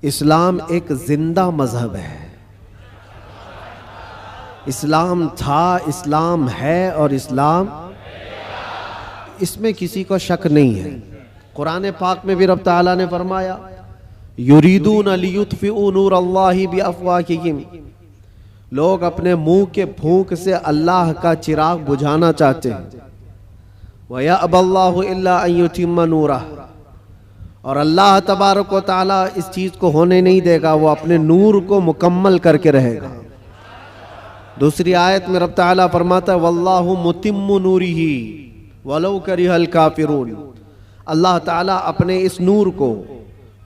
इस्लाम एक जिंदा मजहब है। इस्लाम था, इस्लाम है और इस्लाम, इसमें किसी को शक नहीं है। कुरान पाक में भी रब ताला ने फरमाया, युरीदून लियुत्फिऊ नूर अल्लाहि बिअफ़वाहिहिम, लोग अपने मुंह के फूंक से अल्लाह का चिराग बुझाना चाहते हैं। व यअबल्लाहु इल्ला अन युतिम्मा नूरह, और अल्लाह तबारक व तआला इस चीज को होने नहीं देगा, वो अपने नूर को मुकम्मल करके रहेगा। दूसरी आयत में रब ताला फरमाता है, वल्लाहु मुतिम्मु नूरिही वलौ करिहल काफिरून, अल्लाह ताला अपने इस नूर को,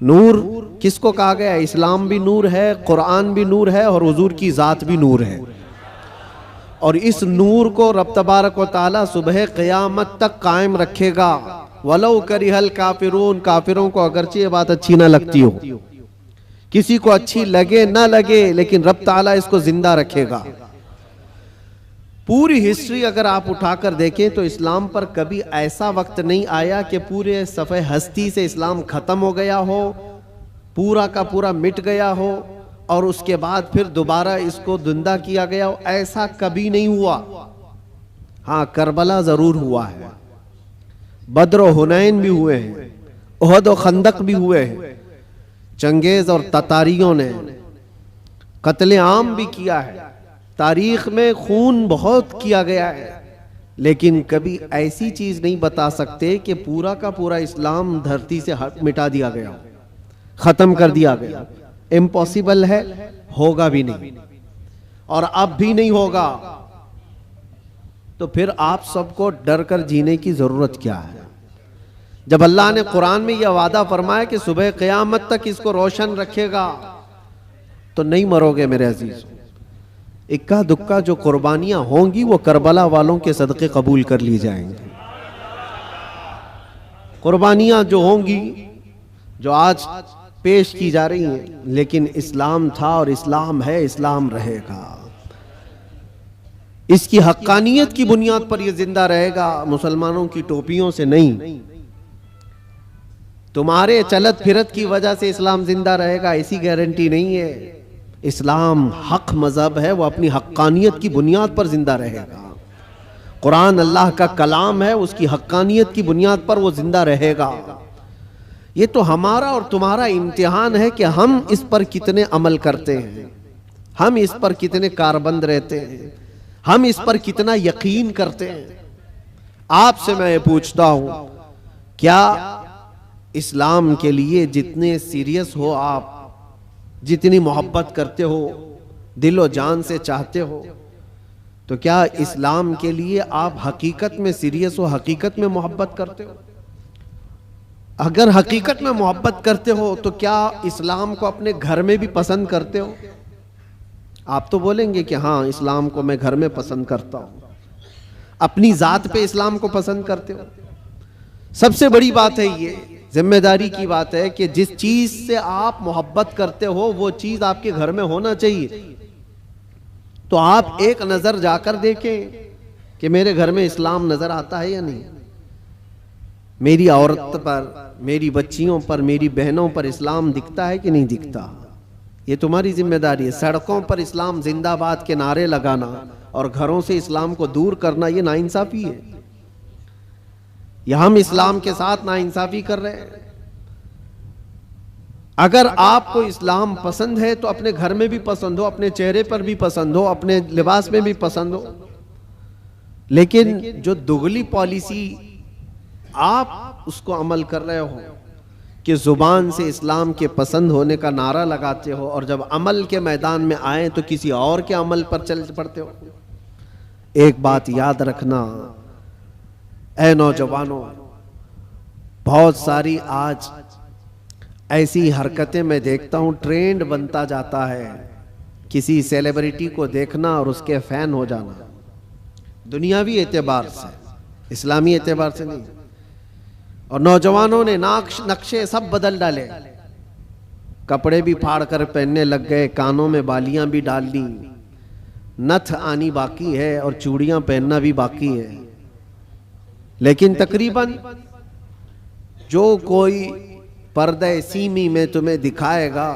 नूर किसको कहा गया है? इस्लाम भी नूर है, कुरान भी नूर है और हुजूर की ज़ात भी नूर है। और इस नूर को रब तबारक व तआला सुबह क़यामत तक कायम रखेगा। वलौ करिहल काफिरून, काफिरों को अगरचे ये बात अच्छी ना लगती हो, किसी को अच्छी लगे ना लगे, लेकिन रब ताला इसको जिंदा रखेगा। पूरी हिस्ट्री अगर आप उठाकर देखें तो इस्लाम पर कभी ऐसा वक्त नहीं आया कि पूरे सफ़े हस्ती से इस्लाम खत्म हो गया हो, पूरा का पूरा मिट गया हो और उसके बाद फिर दोबारा इसको जिंदा किया गया हो। ऐसा कभी नहीं हुआ। हाँ, करबला जरूर हुआ है, बद्र और हुनैन भी हुए हैं, उहद और खंदक भी हुए हैं, चंगेज और ततारियों ने कत्ले आम भी किया है, तारीख में खून बहुत किया गया है, लेकिन कभी ऐसी चीज नहीं बता सकते कि पूरा का पूरा इस्लाम धरती से मिटा दिया गया, खत्म कर दिया गया। इम्पॉसिबल है, होगा भी नहीं और अब भी नहीं होगा। तो फिर आप सबको डर कर जीने की जरूरत क्या है? जब अल्लाह ने कुरान में यह वादा फरमाया कि सुबह क़यामत तक इसको रोशन रखेगा, तो नहीं मरोगे मेरे अजीज। इक्का दुक्का जो कुर्बानियां होंगी वो करबला वालों के सदक़े कबूल कर ली जाएंगी। कुर्बानियां जो होंगी, जो आज पेश की जा रही हैं, लेकिन इस्लाम था और इस्लाम है, इस्लाम रहेगा। इसकी हक्कानियत की बुनियाद पर यह जिंदा रहेगा, मुसलमानों की टोपियों से नहीं। तुम्हारे चलत फिरत की वजह से इस्लाम जिंदा रहेगा ऐसी गारंटी नहीं है। इस्लाम हक मजहब है, वो अपनी हक्कानियत की बुनियाद पर जिंदा रहेगा। कुरान अल्लाह का कलाम है, उसकी हक्कानियत की बुनियाद पर वो जिंदा रहेगा। ये तो हमारा और तुम्हारा इम्तिहान है कि हम इस पर कितने अमल करते हैं, हम इस पर कितने कारबंद रहते हैं, हम इस पर कितना यकीन करते हैं। आपसे मैं ये पूछता हूं, क्या इस्लाम के लिए जितने सीरियस हो आप, जितनी मोहब्बत करते हो, दिलो जान से चाहते हो, तो क्या इस्लाम के लिए आप हकीकत में सीरियस हो, हकीकत में मोहब्बत करते हो? अगर हकीकत में मोहब्बत करते हो तो क्या इस्लाम को अपने घर में भी पसंद करते हो? आप तो बोलेंगे कि हाँ, इस्लाम को मैं घर में पसंद करता हूं। अपनी जात पे इस्लाम को पसंद करते हो? सबसे बड़ी बात है, ये जिम्मेदारी की बात है कि जिस चीज से आप मोहब्बत करते हो वो चीज आपके घर में होना चाहिए। तो आप एक नजर जाकर देखें कि मेरे घर में इस्लाम नजर आता है या नहीं। मेरी औरत पर, मेरी बच्चियों पर, मेरी बहनों पर इस्लाम दिखता है कि नहीं दिखता? ये तुम्हारी जिम्मेदारी है। सड़कों पर इस्लाम जिंदाबाद के नारे लगाना और घरों से इस्लाम को दूर करना, ये नाइंसाफी है। या हम इस्लाम के साथ नाइंसाफी कर रहे हैं। अगर आपको इस्लाम पसंद है तो अपने घर में भी पसंद हो, अपने चेहरे पर भी पसंद हो, अपने लिबास में भी पसंद हो। लेकिन जो दुगली पॉलिसी आप उसको अमल कर रहे हो कि जुबान से इस्लाम के पसंद होने का नारा लगाते हो और जब अमल के मैदान में आए तो किसी और के अमल पर चल पड़ते हो। एक बात याद रखना ऐ नौजवानों, बहुत सारी आज ऐसी हरकतें मैं देखता हूं, ट्रेंड बनता जाता है। किसी सेलिब्रिटी को देखना और उसके फैन हो जाना, दुनियावी एतबार से, इस्लामी एतबार से नहीं। और नौजवानों ने नक्शे सब बदल डाले, कपड़े भी फाड़ कर पहनने लग गए, कानों में बालियां भी डाल ली, नथ आनी बाकी है और चूड़ियां पहनना भी बाकी है। लेकिन तकरीबन जो कोई पर्दे सीमी में तुम्हें दिखाएगा,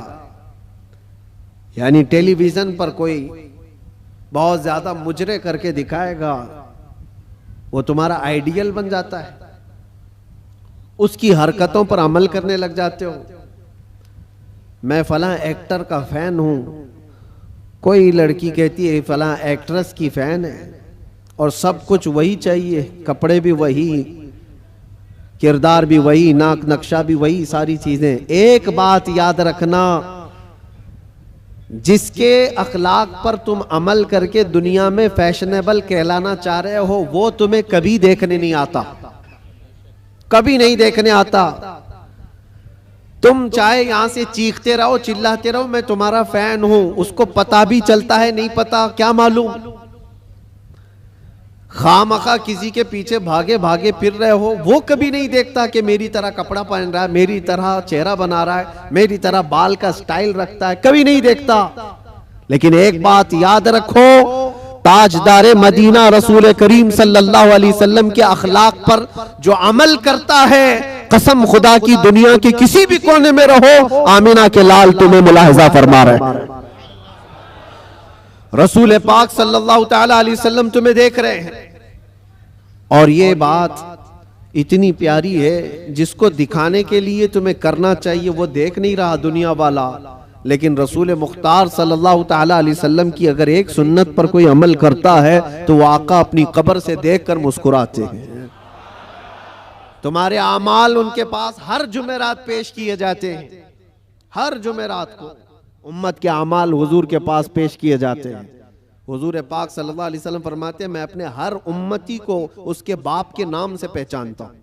यानी टेलीविजन पर कोई बहुत ज्यादा मुजरे करके दिखाएगा, वो तुम्हारा आइडियल बन जाता है, उसकी हरकतों पर अमल करने लग जाते हो। मैं फलां एक्टर का फैन हूं, कोई लड़की कहती है फलां एक्ट्रेस की फैन है, और सब कुछ वही चाहिए, कपड़े भी वही, किरदार भी वही, नाक नक्शा भी वही, सारी चीजें। एक बात याद रखना, जिसके अखलाक पर तुम अमल करके दुनिया में फैशनेबल कहलाना चाह रहे हो, वो तुम्हें कभी देखने नहीं आता, कभी नहीं देखने आता। तुम चाहे यहां से चीखते रहो, चिल्लाते रहो, मैं तुम्हारा फैन हूं, उसको पता भी चलता है नहीं पता क्या मालूम। खामखा किसी के पीछे भागे भागे फिर रहे हो, वो कभी नहीं देखता कि मेरी तरह कपड़ा पहन रहा है, मेरी तरह चेहरा बना रहा है, मेरी तरह बाल का स्टाइल रखता है, कभी नहीं देखता। लेकिन एक बात याद रखो, ताजदारे मदीना रसूल करीम सल्लल्लाहु अलैहि वसल्लम के अखलाक पर जो अमल करता है, कसम खुदा की दुनिया के किसी भी कोने में रहो, आमिना के लाल तुम्हें मुलाहिजा फरमा रहे, रसूल पाक सल्लल्लाहु ताला अलैहि वसल्लम तुम्हें देख रहे हैं। और ये बात इतनी प्यारी है, जिसको दिखाने के लिए तुम्हें करना चाहिए वो देख नहीं रहा दुनिया वाला, लेकिन रसूल मुख्तार सल्लल्लाहु ताला अलैहि वसल्लम की अगर एक सुन्नत पर कोई अमल करता है तो वो आका अपनी कब्र से देखकर मुस्कुराते हैं। तुम्हारे आमाल उनके पास हर जुमेरात पेश किए जाते हैं, हर जुमेरात को उम्मत के आमाल हुजूर के पास पेश किए जाते हैं। हुजूर पाक सल्लल्लाहु अलैहि वसल्लम फरमाते हैं, मैं अपने हर उम्मती को उसके बाप के नाम से पहचानता हूं,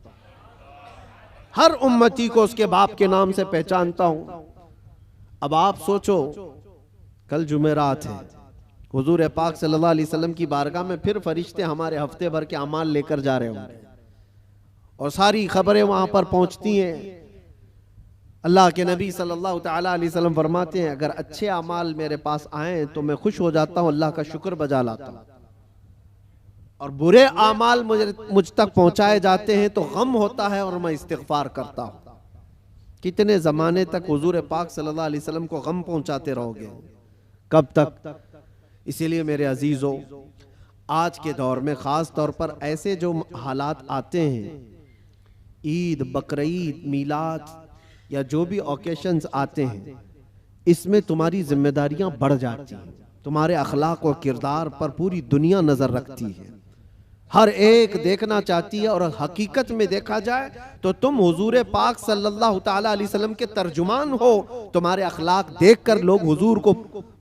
हर उम्मती को उसके बाप के नाम से पहचानता हूं। अब आप सोचो, कल जुमेरात है, हुजूर पाक सल्लल्लाहु अलैहि वसल्लम की बारगाह में फिर फरिश्ते हमारे हफ्ते भर के अमाल लेकर जा रहे होंगे, और सारी खबरें वहां पर पहुंचती हैं। अल्लाह के नबी सल्लल्लाहु ताला अलैहि वसल्लम फरमाते हैं, अगर अच्छे अमाल मेरे पास आए तो मैं खुश हो जाता हूं, अल्लाह का शुक्र बजा लाता हूं, और बुरे अमाल मुझ तक पहुंचाए जाते हैं तो गम होता है और मैं इस्तिग़फ़ार करता हूं। कितने जमाने तक हुजूर पाक सल्लल्लाहु अलैहि वसल्लम को गम पहुंचाते रहोगे, कब तक? इसीलिए मेरे अजीजों, आज के दौर में खास तौर पर ऐसे जो हालात आते हैं, ईद, बकरीद, मीलाद या जो भी ओकेशंस आते हैं, इसमें तुम्हारी जिम्मेदारियां बढ़ जाती हैं, तुम्हारे अखलाक और किरदार पर पूरी दुनिया नजर रखती है, हर एक देखना चाहती है। और हकीकत में देखा जाए तो तुम हुजूर पाक सल्लल्लाहु ताला अलैहि वसल्लम के तर्जुमान हो, तुम्हारे अखलाक देखकर लोग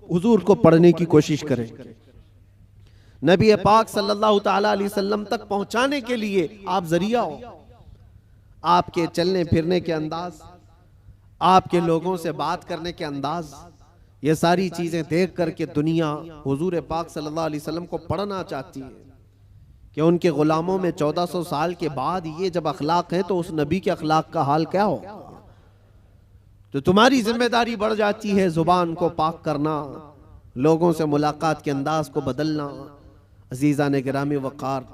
हुजूर को पढ़ने की कोशिश करें। नबी पाक सल्लल्लाहु ताला अलैहि वसल्लम तक पहुंचाने के लिए आप जरिया हो, आपके चलने फिरने के अंदाज, आपके लोगों से बात करने के अंदाज, ये सारी चीजें देख करके दुनिया हुजूर पाक सल्लल्लाहु अलैहि वसल्लम को पढ़ना चाहती है कि उनके गुलामों में 1400 साल के बाद ये जब अखलाक है तो उस नबी के अखलाक का हाल क्या हो। तो तुम्हारी जिम्मेदारी बढ़ जाती है जुबान को पाक करना, लोगों से मुलाकात के अंदाज को बदलना। अजीज़ान गिरामी वक़ार,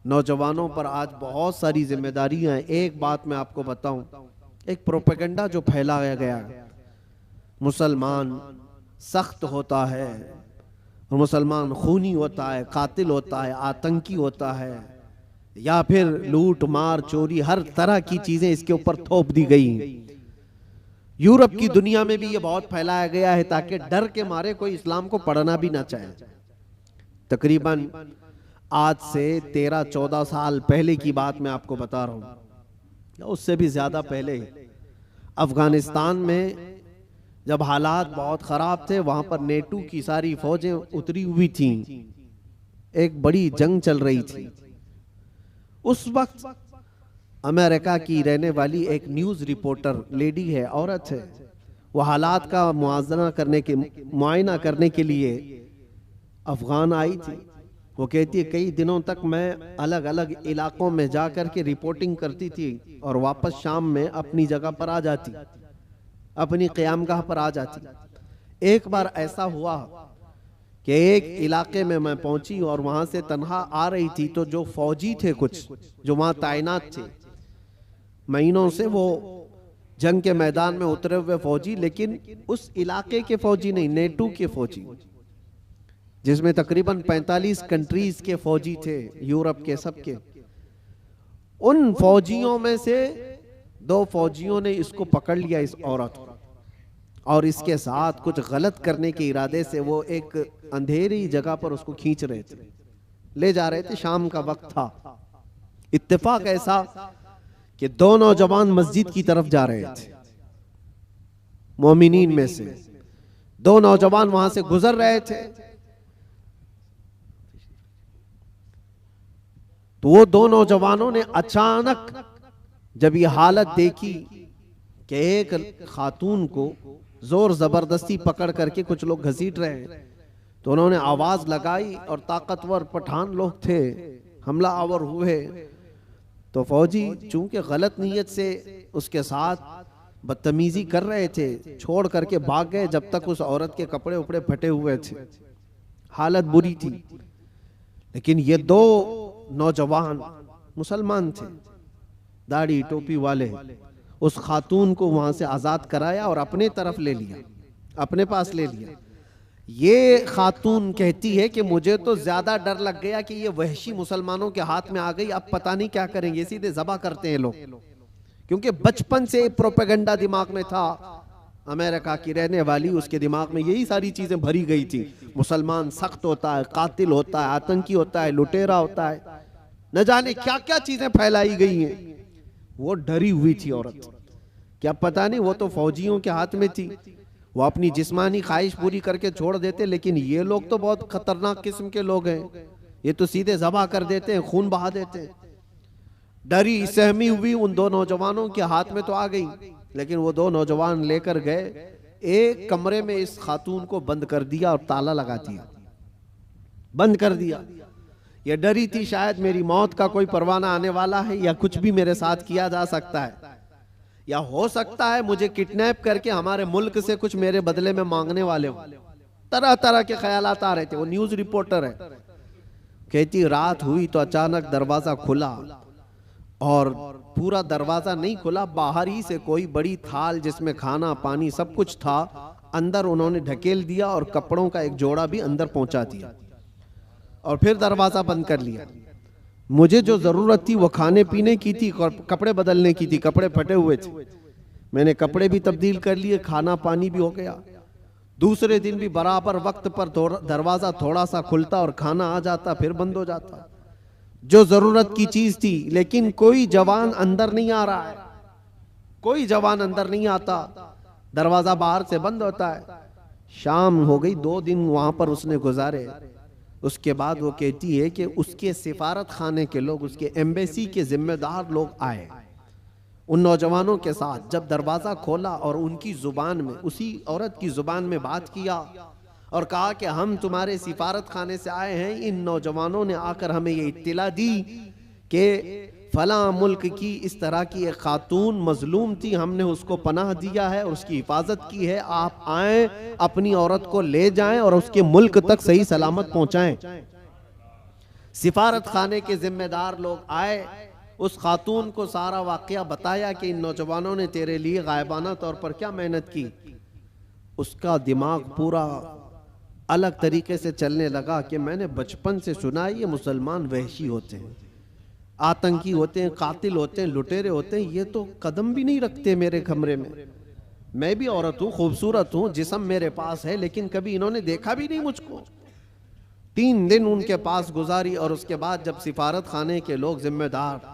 नौजवानों पर आज बहुत सारी जिम्मेदारियां हैं। एक बात मैं आपको बताऊं, एक प्रोपेगेंडा जो फैलाया गया, मुसलमान सख्त होता है और मुसलमान खूनी होता है, कातिल होता है, आतंकी होता है, या फिर लूट मार चोरी हर तरह की चीजें इसके ऊपर थोप दी गई। यूरोप की दुनिया में भी ये बहुत फैलाया गया है ताकि डर के मारे कोई इस्लाम को पढ़ना भी ना चाहे। तकरीबन आज से 13-14 साल पहले की बात मैं आपको बता रहा हूं, उससे भी ज्यादा पहले अफगानिस्तान में जब हालात बहुत खराब थे, वहां पर नेटो की सारी फौजें उतरी हुई थीं, एक बड़ी जंग चल रही थी। उस वक्त अमेरिका की रहने वाली एक न्यूज रिपोर्टर, लेडी है, औरत है, वो हालात का मुआयना करने के लिए अफगान आई थी। वो कहती है कई दिनों तक मैं अलग अलग इलाकों में जाकर के रिपोर्टिंग करती थी और वापस शाम में अपनी जगह पर आ जाती, अपनी क़यामगाह पर आ जाती। एक बार ऐसा हुआ कि एक इलाके में मैं पहुंची और वहां से तन्हा आ रही थी, तो जो फौजी थे कुछ जो वहां तैनात थे, महीनों से वो जंग के मैदान में उतरे हुए फौजी, लेकिन उस इलाके के फौजी नहीं, नेटो के फौजी, जिसमें तकरीबन 45 कंट्रीज के फौजी थे, यूरोप के सबके। उन फौजियों में से 2 फौजियों ने इसको पकड़ लिया, इस औरत को, और इसके साथ कुछ गलत करने के इरादे से वो एक अंधेरी जगह पर उसको खींच रहे थे, ले जा रहे थे। शाम का वक्त था। इत्तेफाक ऐसा कि 2 नौजवान मस्जिद की तरफ जा रहे थे, मोमिनीन में से 2 नौजवान वहां से गुजर रहे थे। तो वो 2 नौजवानों ने अचानक जब ये हालत देखी कि एक खातून को जोर जबरदस्ती पकड़ करके कुछ लोग घसीट रहे हैं, तो उन्होंने आवाज लगाई और ताकतवर पठान लोग थे, हमला आवर हुए। तो फौजी चूंकि गलत नीयत से उसके साथ बदतमीजी कर रहे थे, छोड़ करके भाग गए जब तक उस औरत के कपड़े उपड़े फटे हुए थे, हालत बुरी थी। लेकिन ये 2 नौजवान मुसलमान थे, दाढ़ी टोपी वाले, उस खातून को वहां से आजाद कराया और अपने तरफ ले लिया, अपने पास ले लिया। ये खातून कहती है कि मुझे तो ज्यादा डर लग गया कि ये वहशी मुसलमानों के हाथ में आ गई, अब पता नहीं क्या करेंगे, सीधे ज़बह करते हैं लोग। क्योंकि बचपन से प्रोपेगेंडा दिमाग में था, अमेरिका की रहने वाली, उसके दिमाग में यही सारी चीजें भरी गई थी। मुसलमान सख्त होता है, कातिल होता है, आतंकी होता है, लुटेरा होता है, न जाने क्या क्या चीजें फैलाई गई हैं। वो डरी हुई थी औरत, क्या पता नहीं, वो तो फौजियों के हाथ में थी, वो अपनी जिस्मानी ख्वाहिश पूरी करके छोड़ देते। लेकिन ये लोग तो बहुत खतरनाक किस्म के लोग हैं, ये तो सीधे ज़बह कर देते हैं, खून बहा देते हैं। डरी सहमी हुई उन 2 नौजवानों के हाथ में तो आ गई, लेकिन वो 2 नौजवान लेकर गए एक कमरे में, इस खातून को बंद कर दिया और ताला लगा दिया, बंद कर दिया। ये डरी थी शायद मेरी मौत का कोई परवाना आने वाला है, या कुछ भी मेरे साथ किया जा सकता है, या हो सकता है मुझे किडनैप करके हमारे मुल्क से कुछ मेरे बदले में मांगने वाले हो। तरह तरह के ख्यालात आ रहे थे। वो न्यूज रिपोर्टर है, कहती रात हुई तो अचानक दरवाजा खुला, और पूरा दरवाजा नहीं खुला, बाहर ही से कोई बड़ी थाल जिसमें खाना पानी सब कुछ था, अंदर उन्होंने ढकेल दिया और कपड़ों का एक जोड़ा भी अंदर पहुंचा दिया, और फिर दरवाजा बंद कर लिया। मुझे जो जरूरत थी वो खाने पीने की थी, कपड़े बदलने की थी, कपड़े फटे हुए थे, मैंने कपड़े भी तब्दील कर लिए, खाना पानी भी हो गया। दूसरे दिन भी बराबर वक्त पर दरवाजा थोड़ा सा खुलता और खाना आ जाता, फिर बंद हो जाता, जो जरूरत की चीज थी। लेकिन कोई जवान अंदर नहीं आ रहा है, कोई जवान अंदर नहीं आता, दरवाजा बाहर से बंद होता है। शाम हो गई, 2 दिन वहां पर उसने गुजारे। उसके बाद वो कहती है कि उसके सिफारत खाने के लोग, उसके एम्बेसी के जिम्मेदार लोग आए उन नौजवानों के साथ। जब दरवाजा खोला और उनकी जुबान में, उसी औरत की जुबान में बात किया और कहा कि हम तुम्हारे सिफारत खाने से आए हैं, इन नौजवानों ने आकर हमें ये इत्तला दी कि फला मुल्क की इस तरह की एक खातून मजलूम थी, हमने उसको पनाह दिया है और उसकी हिफाजत की है, आप आए अपनी औरत को ले जाएं और उसके मुल्क तक सही सलामत पहुंचाएं। सिफारत खाने के जिम्मेदार लोग आए, उस खातून को सारा वाकया बताया कि इन नौजवानों ने तेरे लिए गायबाना तौर पर क्या मेहनत की। उसका दिमाग पूरा अलग तरीके से चलने लगा कि मैंने बचपन से सुना है ये मुसलमान वहशी होते हैं, आतंकी होते हैं, कातिल होते हैं, लुटेरे होते हैं, ये तो कदम भी नहीं रखते मेरे कमरे में। मैं भी औरत हूँ, खूबसूरत हूँ, जिस्म मेरे पास है, लेकिन कभी इन्होंने देखा भी नहीं मुझको। 3 दिन उनके पास गुजारी और उसके बाद जब सिफारत खाने के लोग जिम्मेदार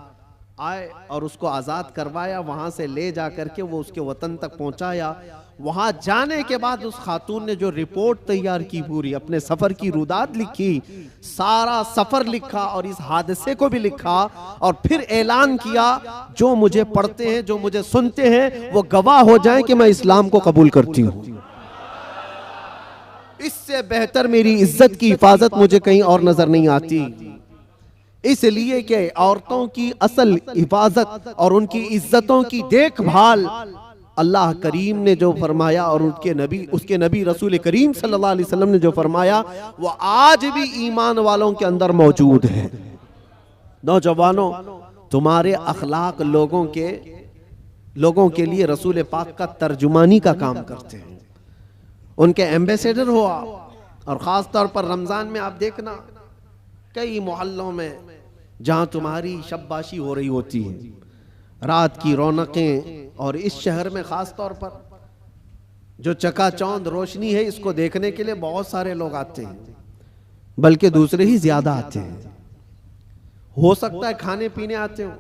आए और उसको आज़ाद करवाया, वहाँ से ले जा करके वो उसके वतन तक पहुँचाया। वहाँ जाने के बाद उस खातून ने जो रिपोर्ट तैयार की, पूरी अपने सफ़र की रुदात लिखी, सारा सफ़र लिखा और इस हादसे को भी लिखा, और फिर ऐलान किया जो मुझे पढ़ते हैं, जो मुझे सुनते हैं, वो गवाह हो जाएं कि मैं इस्लाम को कबूल करती हूँ। इससे बेहतर मेरी इज्जत की हिफाजत मुझे कहीं और नजर नहीं आती। इसलिए कि औरतों की असल हिफाजत और उनकी इज्जतों की देखभाल अल्लाह करीम ने जो फरमाया और उसके नबी रसूल करीम सल्लल्लाहु अलैहि वसल्लम ने जो फरमाया, वो आज भी ईमान वालों के अंदर मौजूद है। नौजवानों, तुम्हारे अखलाक लोगों के लोगों के लिए रसूल पाक का तर्जुमानी का काम करते हैं, उनके एम्बेसडर हो आप। और ख़ास तौर पर रमज़ान में आप देखना कई मोहल्लों में जहाँ तुम्हारी शब्बाशी हो रही होती है, रात की रौनकें, और इस शहर में ख़ास तौर पर जो चकाचौंध रोशनी है, इसको देखने के लिए बहुत सारे लोग आते हैं, बल्कि दूसरे ही ज़्यादा आते हैं। हो सकता है खाने पीने आते हो,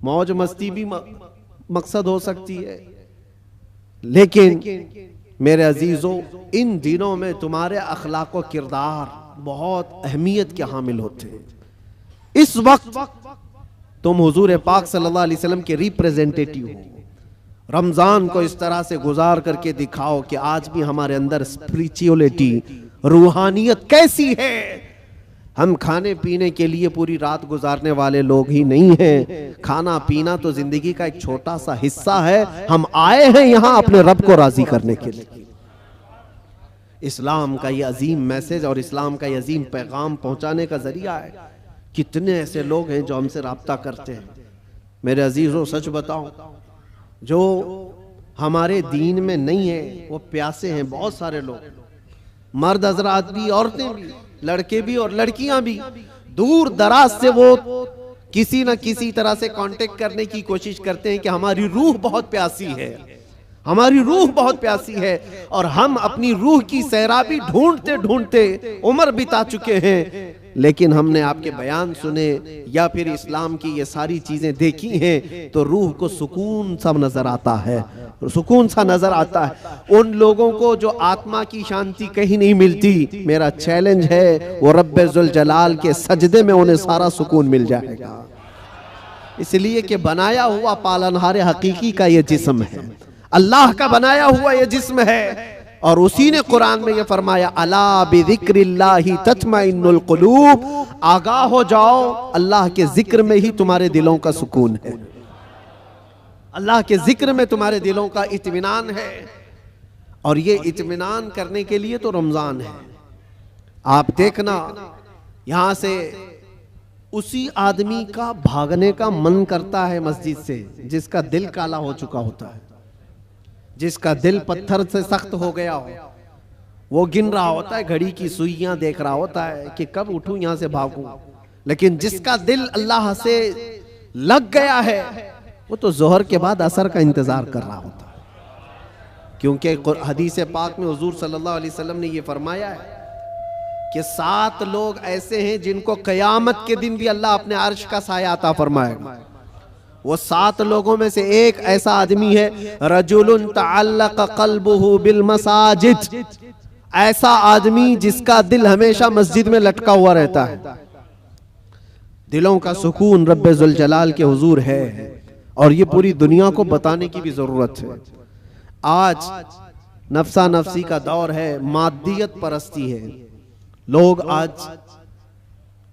मौज मस्ती भी मकसद हो सकती है, लेकिन मेरे अजीजों, इन दिनों में तुम्हारे अखलाक व किरदार बहुत अहमियत के हामिल होते हैं। इस वक्त तुम हुजूर पाक सल्लल्लाहु अलैहि वसल्लम के रिप्रेजेंटेटिव हो। रमजान को इस तरह से गुजार करके दिखाओ कि आज भी हमारे अंदर स्पिरिचुअलिटी, रूहानियत कैसी है। हम खाने पीने के लिए पूरी रात गुजारने वाले लोग ही नहीं हैं। खाना पीना तो जिंदगी का एक छोटा सा हिस्सा है। हम आए हैं यहां अपने रब को राजी करने के लिए। इस्लाम का ये अजीम मैसेज और इस्लाम का ये अजीम पैगाम पहुंचाने का जरिया है। कितने ऐसे लोग हैं जो हमसे राब्ता करते हैं। मेरे अजीजों, सच बताऊं, जो हमारे दीन में नहीं है वो प्यासे हैं। बहुत सारे लोग, मर्द हजरात भी, औरतें भी, लड़के भी और लड़कियां भी, दूर दराज से वो किसी न किसी तरह से कांटेक्ट करने की कोशिश करते हैं कि हमारी रूह बहुत प्यासी है, हमारी रूह बहुत प्यासी है। और हम अपनी रूह की सैराबी ढूंढते ढूंढते उम्र बिता चुके हैं, लेकिन हमने आपके बयान सुने या फिर इस्लाम की ये सारी चीजें देखी हैं तो रूह को सुकून सा नजर आता है, सुकून सा नजर आता है। उन लोगों को जो आत्मा की शांति कहीं नहीं मिलती, मेरा चैलेंज है वो रब्बे जुल जलाल के सजदे में उन्हें सारा सुकून मिल जाएगा। इसलिए कि बनाया हुआ पालनहार हकीकी का ये जिस्म है, अल्लाह का बनाया हुआ ये जिस्म है। और उसी ने कुरान में ये फरमाया, अला बिज़िक्रिल्लाहि तत्मइन्नुल कुलूब, आगाह हो जाओ, अल्लाह के जिक्र में ही तुम्हारे दिलों का सुकून है, अल्लाह के जिक्र में तुम्हारे दिलों का इत्मीनान है। और ये इत्मीनान करने के लिए तो रमजान है। आप देखना, यहां से उसी आदमी का भागने का मन करता है मस्जिद से जिसका दिल काला हो चुका होता है, जिसका दिल पत्थर से सख्त हो गया हो। वो गिन रहा होता है, घड़ी की सुइयां देख रहा होता है कि कब उठूं यहां से भागूं। लेकिन जिसका दिल अल्लाह से लग गया है, वो तो जोहर के बाद असर का इंतजार कर रहा होता है। क्योंकि हदीस पाक में हुजूर सल्लल्लाहु अलैहि वसल्लम ने ये फरमाया है कि 7 लोग ऐसे हैं जिनको कयामत के दिन भी अल्लाह अपने अर्श का साया अता फरमाएगा। वो 7 लोगों में से एक ऐसा आदमी है, रजुलुन तअल्लक़ क़ल्बुहु बिल मसाजिद, ऐसा आदमी जिसका दिल हमेशा मस्जिद में लटका हुआ रहता है। दिलों का सुकून रब्बे जुल जलाल के हुजूर है, और ये पूरी दुनिया को बताने की भी जरूरत है। आज नफ्सा नफ्सी का दौर है, मादियत परस्ती है। लोग आज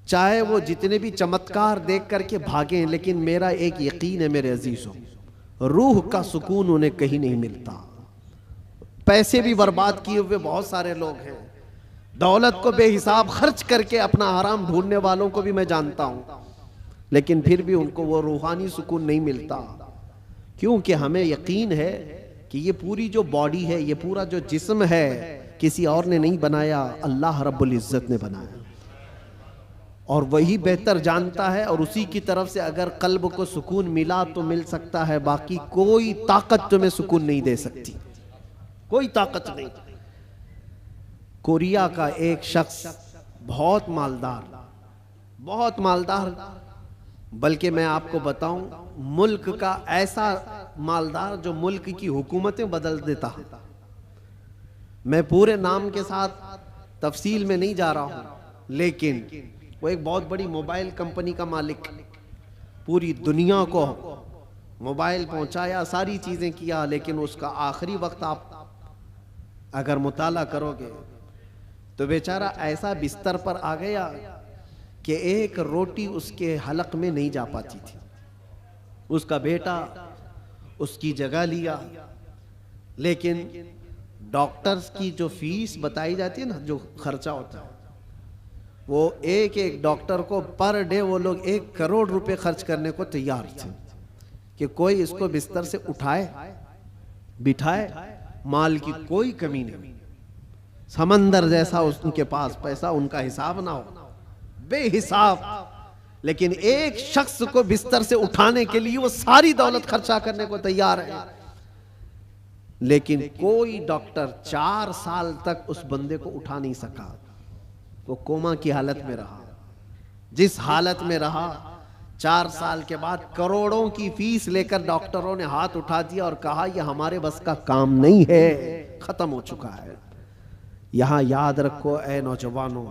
चाहे वो जितने भी चमत्कार देख करके भागें, लेकिन मेरा एक यकीन है मेरे अजीजों, रूह का सुकून उन्हें कहीं नहीं मिलता। पैसे भी बर्बाद किए हुए बहुत सारे लोग हैं, दौलत को बेहिसाब खर्च करके अपना आराम ढूंढने वालों को भी मैं जानता हूं, लेकिन फिर भी उनको वो रूहानी सुकून नहीं मिलता। क्योंकि हमें यकीन है कि ये पूरी जो बॉडी है, ये पूरा जो जिस्म है, किसी और ने नहीं बनाया, अल्लाह रब्बुल इज्जत ने बनाया, और वही बेहतर जानता है। और उसी की तरफ से अगर कल्ब को सुकून मिला तो मिल सकता है, बाकी कोई ताकत तुम्हें सुकून नहीं दे सकती, कोई ताकत नहीं। कोरिया का एक शख्स बहुत मालदार, बल्कि मैं आपको बताऊं, मुल्क का ऐसा मालदार जो मुल्क की हुकूमतें बदल देता है। मैं पूरे नाम के साथ तफसील में नहीं जा रहा हूं, लेकिन वो एक बहुत बड़ी मोबाइल कंपनी का मालिक, पूरी दुनिया को मोबाइल पहुंचाया, सारी चीजें किया, लेकिन उसका आखिरी वक्त आप अगर मुताला करोगे तो बेचारा ऐसा बिस्तर पर आ गया कि एक रोटी उसके हलक में नहीं जा पाती थी। उसका बेटा उसकी जगह लिया, लेकिन डॉक्टर्स की जो फीस बताई जाती है ना, जो खर्चा होता है, वो एक डॉक्टर को पर डे वो लोग 1 करोड़ रुपए खर्च करने को तैयार थे। कि कोई इसको बिस्तर से उठाए बिठाए, माल की कोई कमी नहीं, समंदर जैसा उनके पास पैसा, उनका हिसाब ना हो, बेहिसाब, लेकिन एक शख्स को बिस्तर से उठाने के लिए वो सारी दौलत खर्चा करने को तैयार है। लेकिन कोई डॉक्टर 4 साल तक उस बंदे को उठा नहीं सका। वो कोमा की हालत में रहा। जिस हालत में रहा, 4 साल के बाद करोड़ों की फीस लेकर डॉक्टरों ने हाथ उठा दिया और कहा यह हमारे बस का काम नहीं है, खत्म हो चुका है। यहां याद रखो ऐ नौजवानों,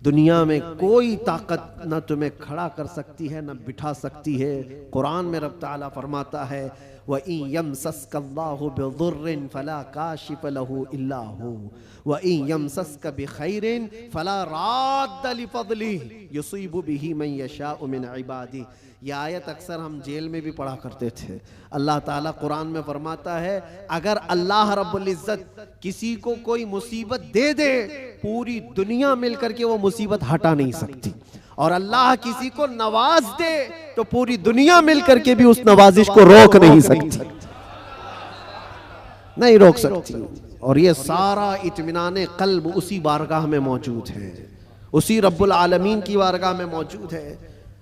दुनिया में कोई ताकत न तुम्हें खड़ा कर सकती है न बिठा सकती है। कुरान में रब ताला फरमाता है वइन यमसस्कल्लाहु बिदुर्रिन फला काशिफ लहू इल्ला हू वइन यमसस्क बिखैरिन फला राद्द लिफज़लिही युसीबु बिही मन यशाउ मिन इबादिही। यह आयत अक्सर हम जेल में भी पढ़ा करते थे। अल्लाह ताला कुरान में फरमाता है अगर अल्लाह रब्बुल इज्जत किसी को कोई मुसीबत दे दे, पूरी दुनिया मिलकर के वो मुसीबत हटा नहीं सकती, और अल्लाह किसी को नवाज दे तो पूरी दुनिया मिलकर के भी उस नवाजिश को रोक नहीं सकती, नहीं रोक सकती। और ये सारा इत्मीनान क़ल्ब उसी बारगाह में मौजूद है, उसी रब्बुल आलमीन की बारगाह में मौजूद है।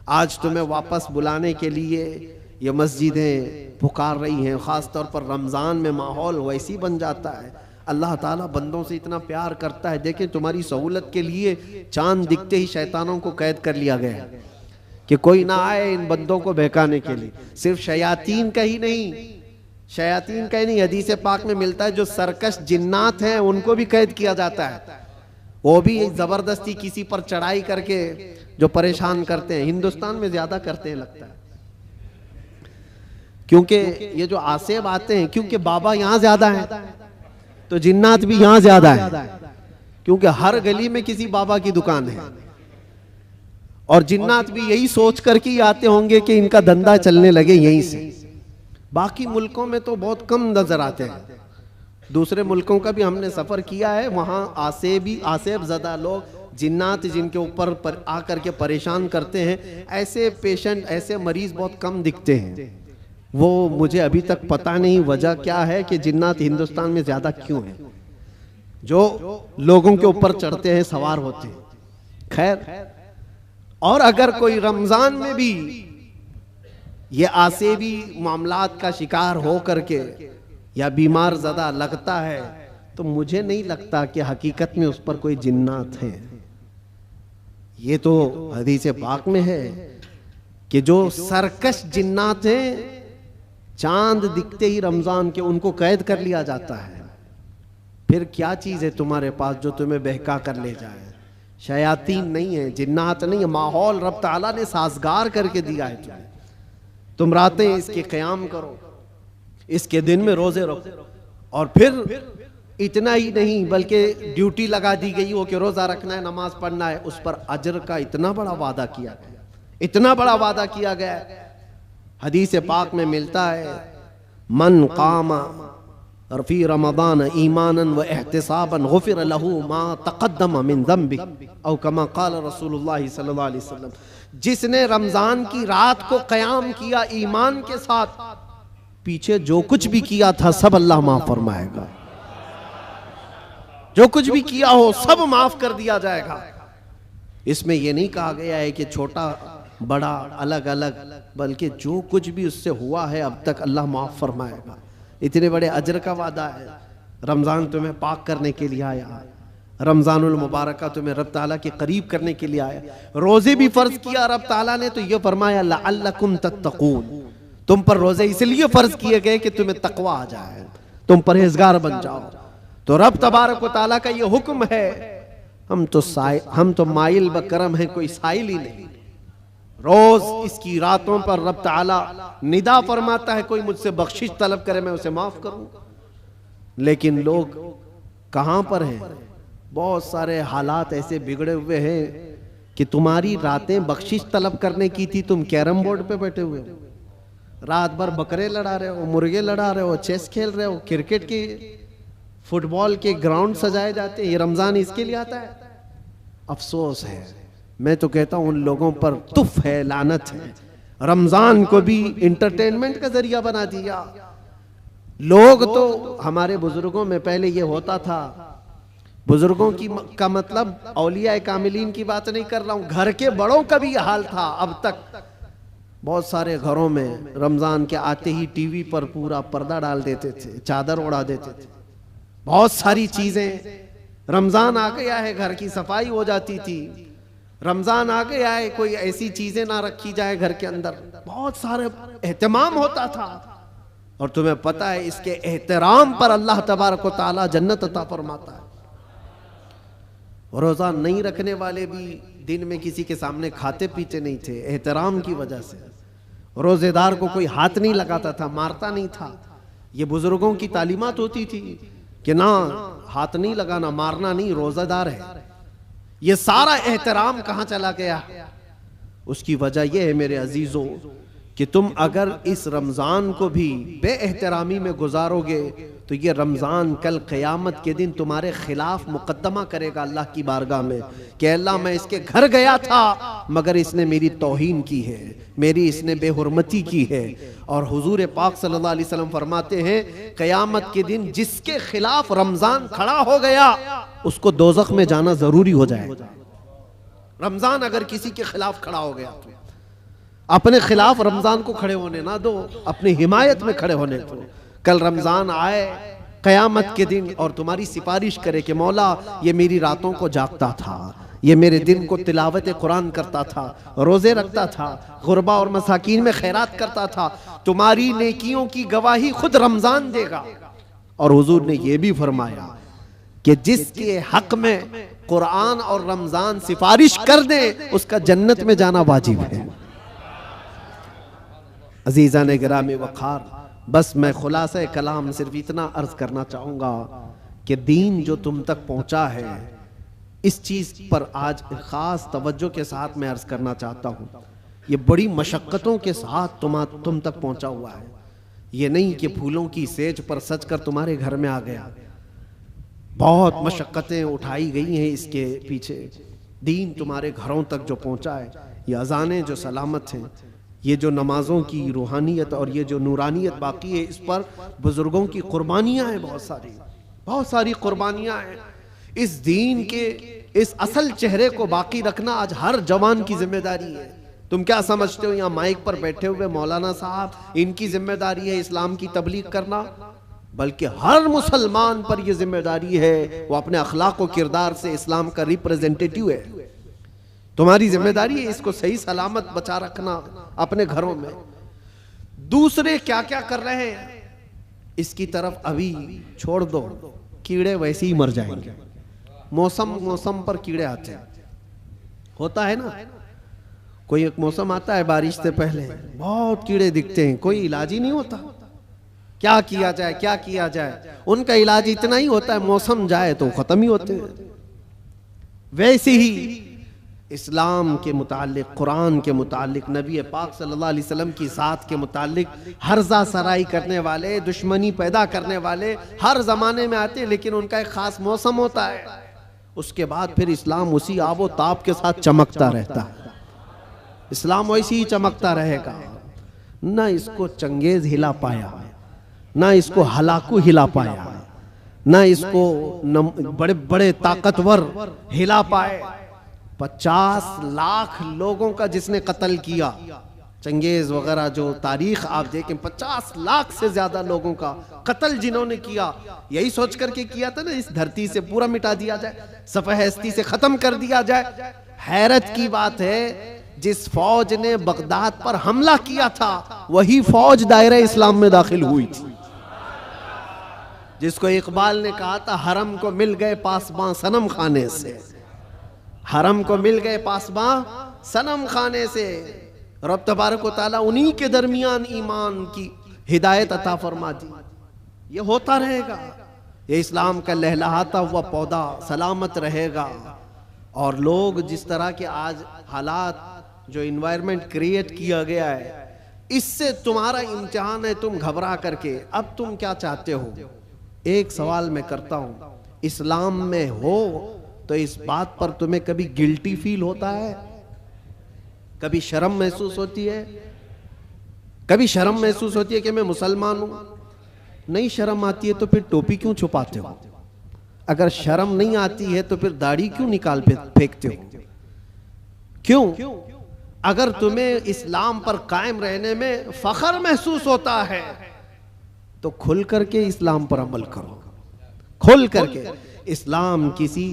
आज तुम्हें वापस बुलाने के लिए ये मस्जिदें पुकार रही हैं, ख़ास तौर पर रमज़ान में माहौल वैसी बन जाता है। अल्लाह ताला बंदों से इतना प्यार करता है। देखें तुम्हारी सहूलत के लिए चांद दिखते ही शैतानों को कैद कर लिया गया कि कोई ना आए इन बंदों को बहकाने के लिए। सिर्फ शयातीन का ही नहीं, शयातीन का ही नहीं, हदीस पाक में मिलता है जो सरकश जिन्नात हैं उनको भी कैद किया जाता है। वो भी जबरदस्ती किसी पर चढ़ाई करके जो परेशान करते हैं, हिंदुस्तान में ज्यादा करते हैं लगता है, क्योंकि ये जो आसेब आते हैं, क्योंकि बाबा यहाँ ज्यादा हैं तो जिन्नात भी यहाँ ज्यादा है, क्योंकि हर गली में किसी बाबा की दुकान है। और जिन्नात भी यही सोच कर के आते होंगे कि इनका धंधा चलने लगे यहीं से। बाकी मुल्कों में तो बहुत कम नजर आते हैं, दूसरे मुल्कों का भी हमने सफर किया है, वहां आसेब ज़दा लोग, जिन्नात जिनके ऊपर आकर के परेशान करते हैं, ऐसे पेशेंट, ऐसे मरीज बहुत कम दिखते हैं। वो मुझे अभी तक पता नहीं वजह क्या है कि जिन्नात हिंदुस्तान में ज्यादा क्यों है, जो लोगों के ऊपर चढ़ते हैं, सवार होते हैं। खैर, और अगर कोई रमजान में भी ये आसेबी मामलात का शिकार हो करके या बीमार ज़दा लगता है, तो मुझे नहीं लगता कि हकीकत में उस पर कोई जिन्नात है। ये तो हदीस पाक में है कि जो सरकश जिन्नात हैं, चांद दिखते ही रमजान के उनको कैद कर लिया जाता है। फिर क्या चीज है तुम्हारे पास जो तुम्हें बहका कर ले जाए? शयातीन नहीं है, जिन्नात नहीं है, माहौल रब ताला ने साजगार करके दिया है तुम्हें। तुम रातें इसके क़याम करो, इसके दिन में रोजे रखो, और फिर इतना ही नहीं बल्कि ड्यूटी लगा दी गई हो कि रोजा रखना है, नमाज पढ़ना है, उस पर अजर का इतना बड़ा वादा किया गया, इतना बड़ा वादा किया गया। हदीस पाक में मिलता है मन कामा फी रमज़ान ईमानन व एहतिसाबन गुफ़िर लहू मा तक़द्दम मिन ज़ंबि औ कमा क़ाल रसूलुल्लाह सल्लल्लाहु अलैहि वसल्लम। जिसने रमजान की रात को क़याम किया ईमान के साथ, पीछे जो कुछ भी किया था सब अल्लाह माफ फरमाएगा, जो कुछ भी किया हो सब माफ कर दिया जाएगा। इसमें यह नहीं कहा गया है कि छोटा बड़ा अलग अलग, बल्कि जो कुछ भी उससे हुआ है अब तक अल्लाह माफ फरमाएगा। इतने बड़े अजर का वादा है। रमज़ान तुम्हें पाक करने के लिए आया, रमज़ानुल मुबारक तुम्हें रब ताला के करीब करने के लिए आया। रोज़े भी फ़र्ज किया रब ताला ने, तो ये फरमाया लअल्लकुम तत्तकून, तुम पर रोज़े इसलिए फ़र्ज किए गए कि तुम्हें तकवा आ जाए, तुम परहेजगार बन जाओ। तो रब तबारक व ताला का ये हुक्म है। हम तो माइल बकरम हैं, कोई साइल ही नहीं। रोज इसकी रातों पर रब ताला निदा फरमाता है, कोई मुझसे बख्शिश तलब करे मैं उसे माफ करूं। लेकिन लोग कहां पर हैं? बहुत सारे हालात ऐसे बिगड़े हुए हैं कि तुम्हारी रातें बख्शिश तलब करने की थी, तुम कैरम बोर्ड पे बैठे हुए हो, रात भर बकरे लड़ा रहे हो, मुर्गे लड़ा रहे हो, चेस खेल रहे हो, क्रिकेट के फुटबॉल के ग्राउंड सजाए जाते हैं। ये रमजान इसके लिए आता है। अफसोस है, मैं तो कहता हूं उन लोगों पर तुफ है, लानत है। रमजान को भी इंटरटेनमेंट का जरिया बना दिया। लोग तो, हमारे बुजुर्गों में पहले ये होता था, बुजुर्गों की का मतलब औलिया कामिलीन की बात नहीं कर रहा हूं, घर के बड़ों का भी हाल था। अब तक बहुत सारे घरों में रमजान के आते ही टीवी पर पूरा पर्दा डाल देते थे, चादर उड़ा देते थे, बहुत सारी चीजें। रमजान आ गया है, घर की सफाई हो जाती थी। रमजान आ गया है, कोई ऐसी चीजें ना रखी जाए घर के अंदर, बहुत सारे एहतमाम होता था। और तुम्हें पता है इसके एहतराम पर अल्लाह तबारक व तआला जन्नत अता फरमाता है। रोजा नहीं रखने वाले भी दिन में किसी के सामने खाते पीते नहीं थे, एहतराम की वजह से। रोजेदार को कोई हाथ नहीं लगाता था, मारता नहीं था। ये बुजुर्गों की तालीमात होती थी कि ना हाथ नहीं लगाना, मारना नहीं, रोजादार है। ये सारा एहतराम कहां चला गया? उसकी वजह यह है मेरे अजीजों कि तुम अगर इस रमजान को भी बेएहतरामी में गुजारोगे तो ये रमजान कल क़यामत के दिन तुम्हारे खिलाफ मुकद्दमा करेगा अल्लाह की बारगाह में कि अल्लाह मैं इसके घर गया था मगर इसने मेरी तौहीन की है, मेरी इसने बेहुरमती की है। और हुजूर पाक सल्लल्लाहु अलैहि वसल्लम फरमाते हैं क़यामत के दिन जिसके खिलाफ रमजान खड़ा हो गया उसको दोज़ख में जाना जरूरी हो जाएगा। रमजान अगर किसी के खिलाफ खड़ा हो गया तो अपने खिलाफ रमजान को खड़े होने ना दो, अपनी हिमायत में खड़े होने दो। कल रमजान आए क़यामत के दिन और तुम्हारी सिफारिश करे कि मौला ये मेरी रातों को जागता था, ये मेरे दिन को तिलावत कुरान करता था, रोजे रखता था, गुरबा और मसाकीन में खैरात करता था, तुम्हारी नेकियों की गवाही खुद रमजान देगा। और हुजूर ने यह भी फरमाया कि जिसके हक में कुरान और रमजान सिफारिश कर दे उसका जन्नत में जाना वाजिब है। अजीज़ान गिरामी वक़ार, बस मैं खुलासा कलाम सिर्फ इतना अर्ज करना चाहूँगा कि दीन जो तुम तक पहुँचा है इस चीज़ पर आज ख़ास तवज्जो के साथ मैं अर्ज करना चाहता हूँ। ये बड़ी मशक्क़तों के साथ तुम तक पहुँचा हुआ है। ये नहीं कि फूलों की सेज पर सज कर तुम्हारे घर में आ गया। बहुत मशक्क़तें उठाई गई हैं इसके पीछे, दीन तुम्हारे घरों तक जो पहुँचा है। ये अज़ानें जो सलामत हैं, ये जो नमाजों की रूहानियत और ये जो नूरानियत बाकी है, इस पर बुजुर्गों की कुर्बानियाँ हैं, बहुत सारी कुर्बानियाँ हैं। इस दीन के इस असल चेहरे को बाकी रखना आज हर जवान की जिम्मेदारी है। तुम क्या समझते हो यहाँ माइक पर बैठे हुए मौलाना साहब इनकी जिम्मेदारी है इस्लाम की तबलीग करना? बल्कि हर मुसलमान पर यह जिम्मेदारी है वो अपने अखलाक और किरदार से इस्लाम का रिप्रेजेंटेटिव है। तुम्हारी जिम्मेदारी है इसको सही सलामत बचा रखना अपने घरों में। दूसरे क्या क्या कर रहे हैं इसकी तरफ अभी छोड़ दो, कीड़े वैसे ही मर जाएंगे। मौसम पर कीड़े आते हैं, होता है ना, कोई एक मौसम आता है बारिश से पहले बहुत कीड़े दिखते हैं, कोई इलाज ही नहीं होता। क्या किया जाए, क्या किया जाए? उनका इलाज इतना ही होता है मौसम जाए तो खत्म ही होते हैं। वैसे ही इस्लाम के मुतालिक, कुरान के मुतालिक, नबी पाक सल्लल्लाहु अलैहि वसल्लम की ज़ात के मुतालिक हर्जा सराई करने वाले, दुश्मनी पैदा करने वाले हर ज़माने में आते हैं, लेकिन उनका एक ख़ास मौसम होता है। उसके बाद फिर इस्लाम उसी आबो ताब के साथ चमकता रहता है। इस्लाम वैसे ही चमकता रहेगा। ना इसको चंगेज हिला पाया, ना इसको हलाकू हिला पाया, ना इसको बड़े बड़े ताकतवर हिला पाए। 50 लाख लोगों का जिसने कत्ल किया, चंगेज वगैरह जो तारीख आप देखें, 50 लाख से ज्यादा लोगों का कत्ल जिन्होंने किया, यही सोच करके किया था ना इस धरती से पूरा मिटा दिया जाए, सफ़ह-ए-हस्ती से खत्म कर दिया जाए। हैरत की बात है जिस फौज ने बगदाद पर हमला किया था वही फौज दायरे इस्लाम में दाखिल हुई थी। जिसको इकबाल ने कहा था हरम को मिल गए पासबां सनम खाने से, हरम को मिल गए पासबां सनम खाने से। रब तबारक व तआला उन्हीं के दरमियान ईमान की हिदायत अता फरमा दी। ये होता रहेगा, ये इस्लाम का लहलहाता हुआ पौधा सलामत रहेगा। और लोग जिस तरह के आज हालात, जो इन्वायरमेंट क्रिएट किया गया है, इससे तुम्हारा इम्तिहान है। तुम घबरा करके अब तुम क्या चाहते हो? एक सवाल मैं करता हूं, इस्लाम में हो तो इस बात पर तुम्हें कभी गिल्टी फील होता है? कभी शर्म महसूस होती है? कभी शर्म महसूस होती है कि मैं मुसलमान हूं? नहीं शर्म आती है तो फिर टोपी क्यों छुपाते हो? अगर शर्म नहीं आती है तो फिर दाढ़ी क्यों निकाल फेंकते हो? क्यों? अगर तुम्हें इस्लाम पर कायम रहने में फख्र महसूस होता है तो खुल करके इस्लाम पर अमल करो, खुल करके। इस्लाम किसी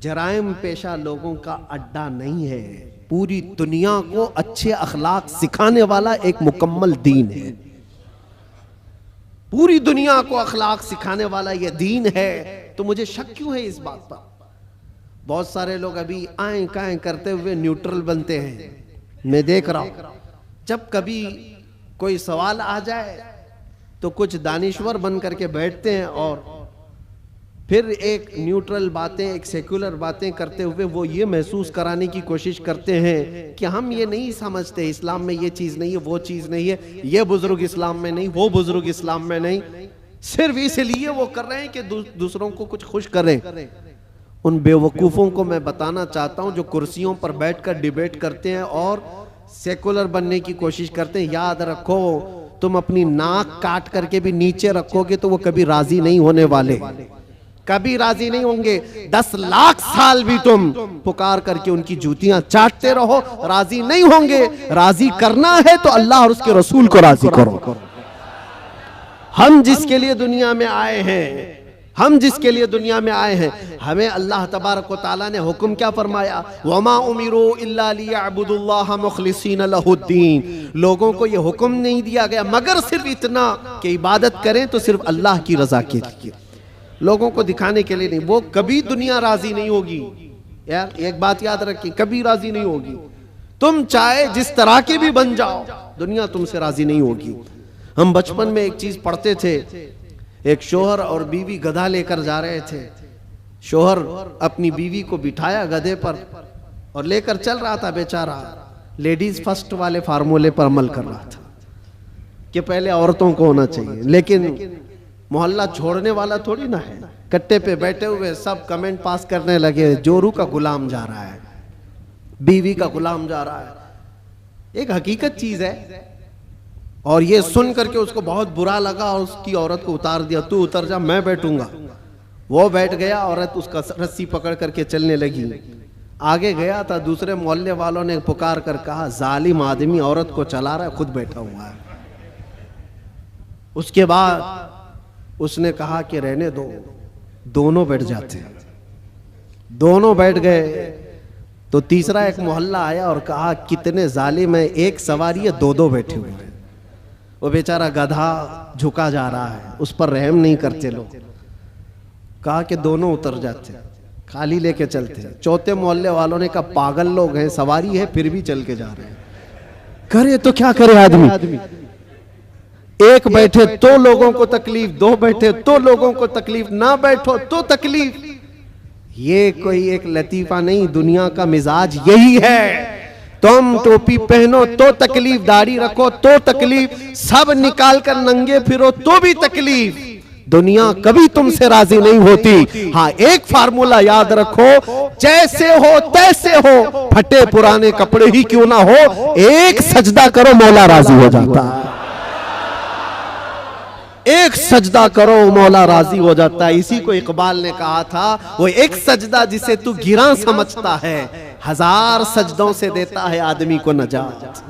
जराइम पेशा लोगों का अड्डा नहीं है, पूरी दुनिया को अच्छे अखलाक सिखाने वाला एक मुकम्मल दीन है। पूरी दुनिया को अखलाक सिखाने वाला यह दीन है। तो मुझे शक क्यों है इस बात पर? बहुत सारे लोग अभी आए काए करते हुए न्यूट्रल बनते हैं। मैं देख रहा हूं जब कभी कोई सवाल आ जाए तो कुछ दानिश्वर बन करके बैठते हैं और फिर एक न्यूट्रल बातें, एक सेक्युलर बातें करते हुए वो ये महसूस कराने की कोशिश करते हैं कि हम ये नहीं समझते, इस्लाम में ये चीज़ नहीं है, वो चीज़ नहीं है, ये बुजुर्ग इस्लाम में नहीं, वो बुजुर्ग इस्लाम में नहीं। सिर्फ इसलिए वो कर रहे हैं कि दूसरों को कुछ खुश करें। उन बेवकूफ़ों को मैं बताना चाहता हूं जो कुर्सियों पर बैठकर डिबेट करते हैं और सेकुलर बनने की कोशिश करते हैं। याद रखो, तुम अपनी नाक काट करके भी नीचे रखोगे तो वो कभी राजी नहीं होने वाले, कभी राजी नहीं होंगे। 10 लाख साल भी तुम पुकार करके उनकी जूतियां चाटते रहो, राजी नहीं होंगे। राजी करना है तो अल्लाह और उसके रसूल को राजी करो। हम जिसके लिए दुनिया में आए हैं, हम जिसके लिए दुनिया में आए हैं, हमें अल्लाह तबारक व तआला ने हुक्म क्या फरमाया? वमा उमिरू इल्ला लियअबुदुल्लाह मुखलिसीन लहुद्दीन। लोगों को यह हुक्म नहीं दिया गया मगर सिर्फ इतना कि इबादत करें तो सिर्फ अल्लाह की रजा के लिए, लोगों को दिखाने के लिए नहीं। वो कभी दुनिया राजी नहीं होगी यार, एक बात याद रखिए, कभी राजी नहीं होगी। तुम चाहे जिस तरह के भी बन जाओ, दुनिया तुमसे राजी नहीं होगी। हम बचपन में एक चीज पढ़ते थे, एक शोहर और बीवी गधा लेकर जा रहे थे। शोहर अपनी बीवी को बिठाया गधे पर और लेकर चल रहा था। बेचारा लेडीज फर्स्ट वाले फार्मूले पर अमल कर रहा था कि पहले औरतों को होना चाहिए, लेकिन मोहल्ला छोड़ने वाला थोड़ी ना है। कट्टे पे बैठे हुए सब कमेंट पास करने लगे, जोरू का गुलाम जा रहा है, बीवी का गुलाम जा रहा है। एक हकीकत चीज है। और ये सुन करके उसको बहुत बुरा लगा और उसकी औरत को उतार दिया, तू उतर जा, मैं बैठूंगा। वो बैठ गया, औरत उसका रस्सी पकड़ करके चलने लगी। आगे गया था, दूसरे मोहल्ले वालों ने पुकार कर कहा, जालिम आदमी औरत को चला रहा है, खुद बैठा हुआ है। उसके बाद उसने कहा कि रहने दो, दोनों बैठ जाते हैं। दोनों बैठ गए तो तीसरा एक मोहल्ला आया और कहा, कितने जालिम है, एक सवारी है, दो बैठे हुए हैं। वो बेचारा गधा झुका जा रहा है, उस पर रहम नहीं करते लोग। कहा कि दोनों उतर जाते, खाली लेके चलते। चौथे मोहल्ले वालों ने कहा, पागल लोग हैं, सवारी है फिर भी चल के जा रहे हैं, करे तो क्या करे आदमी। एक बैठे तो लोगों को तकलीफ, दो बैठे तो लोगों को तकलीफ, ना बैठो तो तकलीफ। ये कोई एक लतीफा नहीं, दुनिया का मिजाज यही है। तुम टोपी पहनो तो तकलीफ, दाढ़ी रखो तो तकलीफ, सब निकाल कर नंगे फिरो तो भी तकलीफ। दुनिया कभी तुमसे राजी नहीं होती। हाँ, एक फार्मूला याद रखो, जैसे हो तैसे हो, फटे पुराने कपड़े ही क्यों ना हो, एक सजदा करो मौला राजी हो जाता है। एक सजदा करो मौला राजी हो जाता है। इसी को इकबाल ने कहा था, वो एक सजदा जिसे तू गिरा समझता है, 1000 सजदों से देता है आदमी को नजात।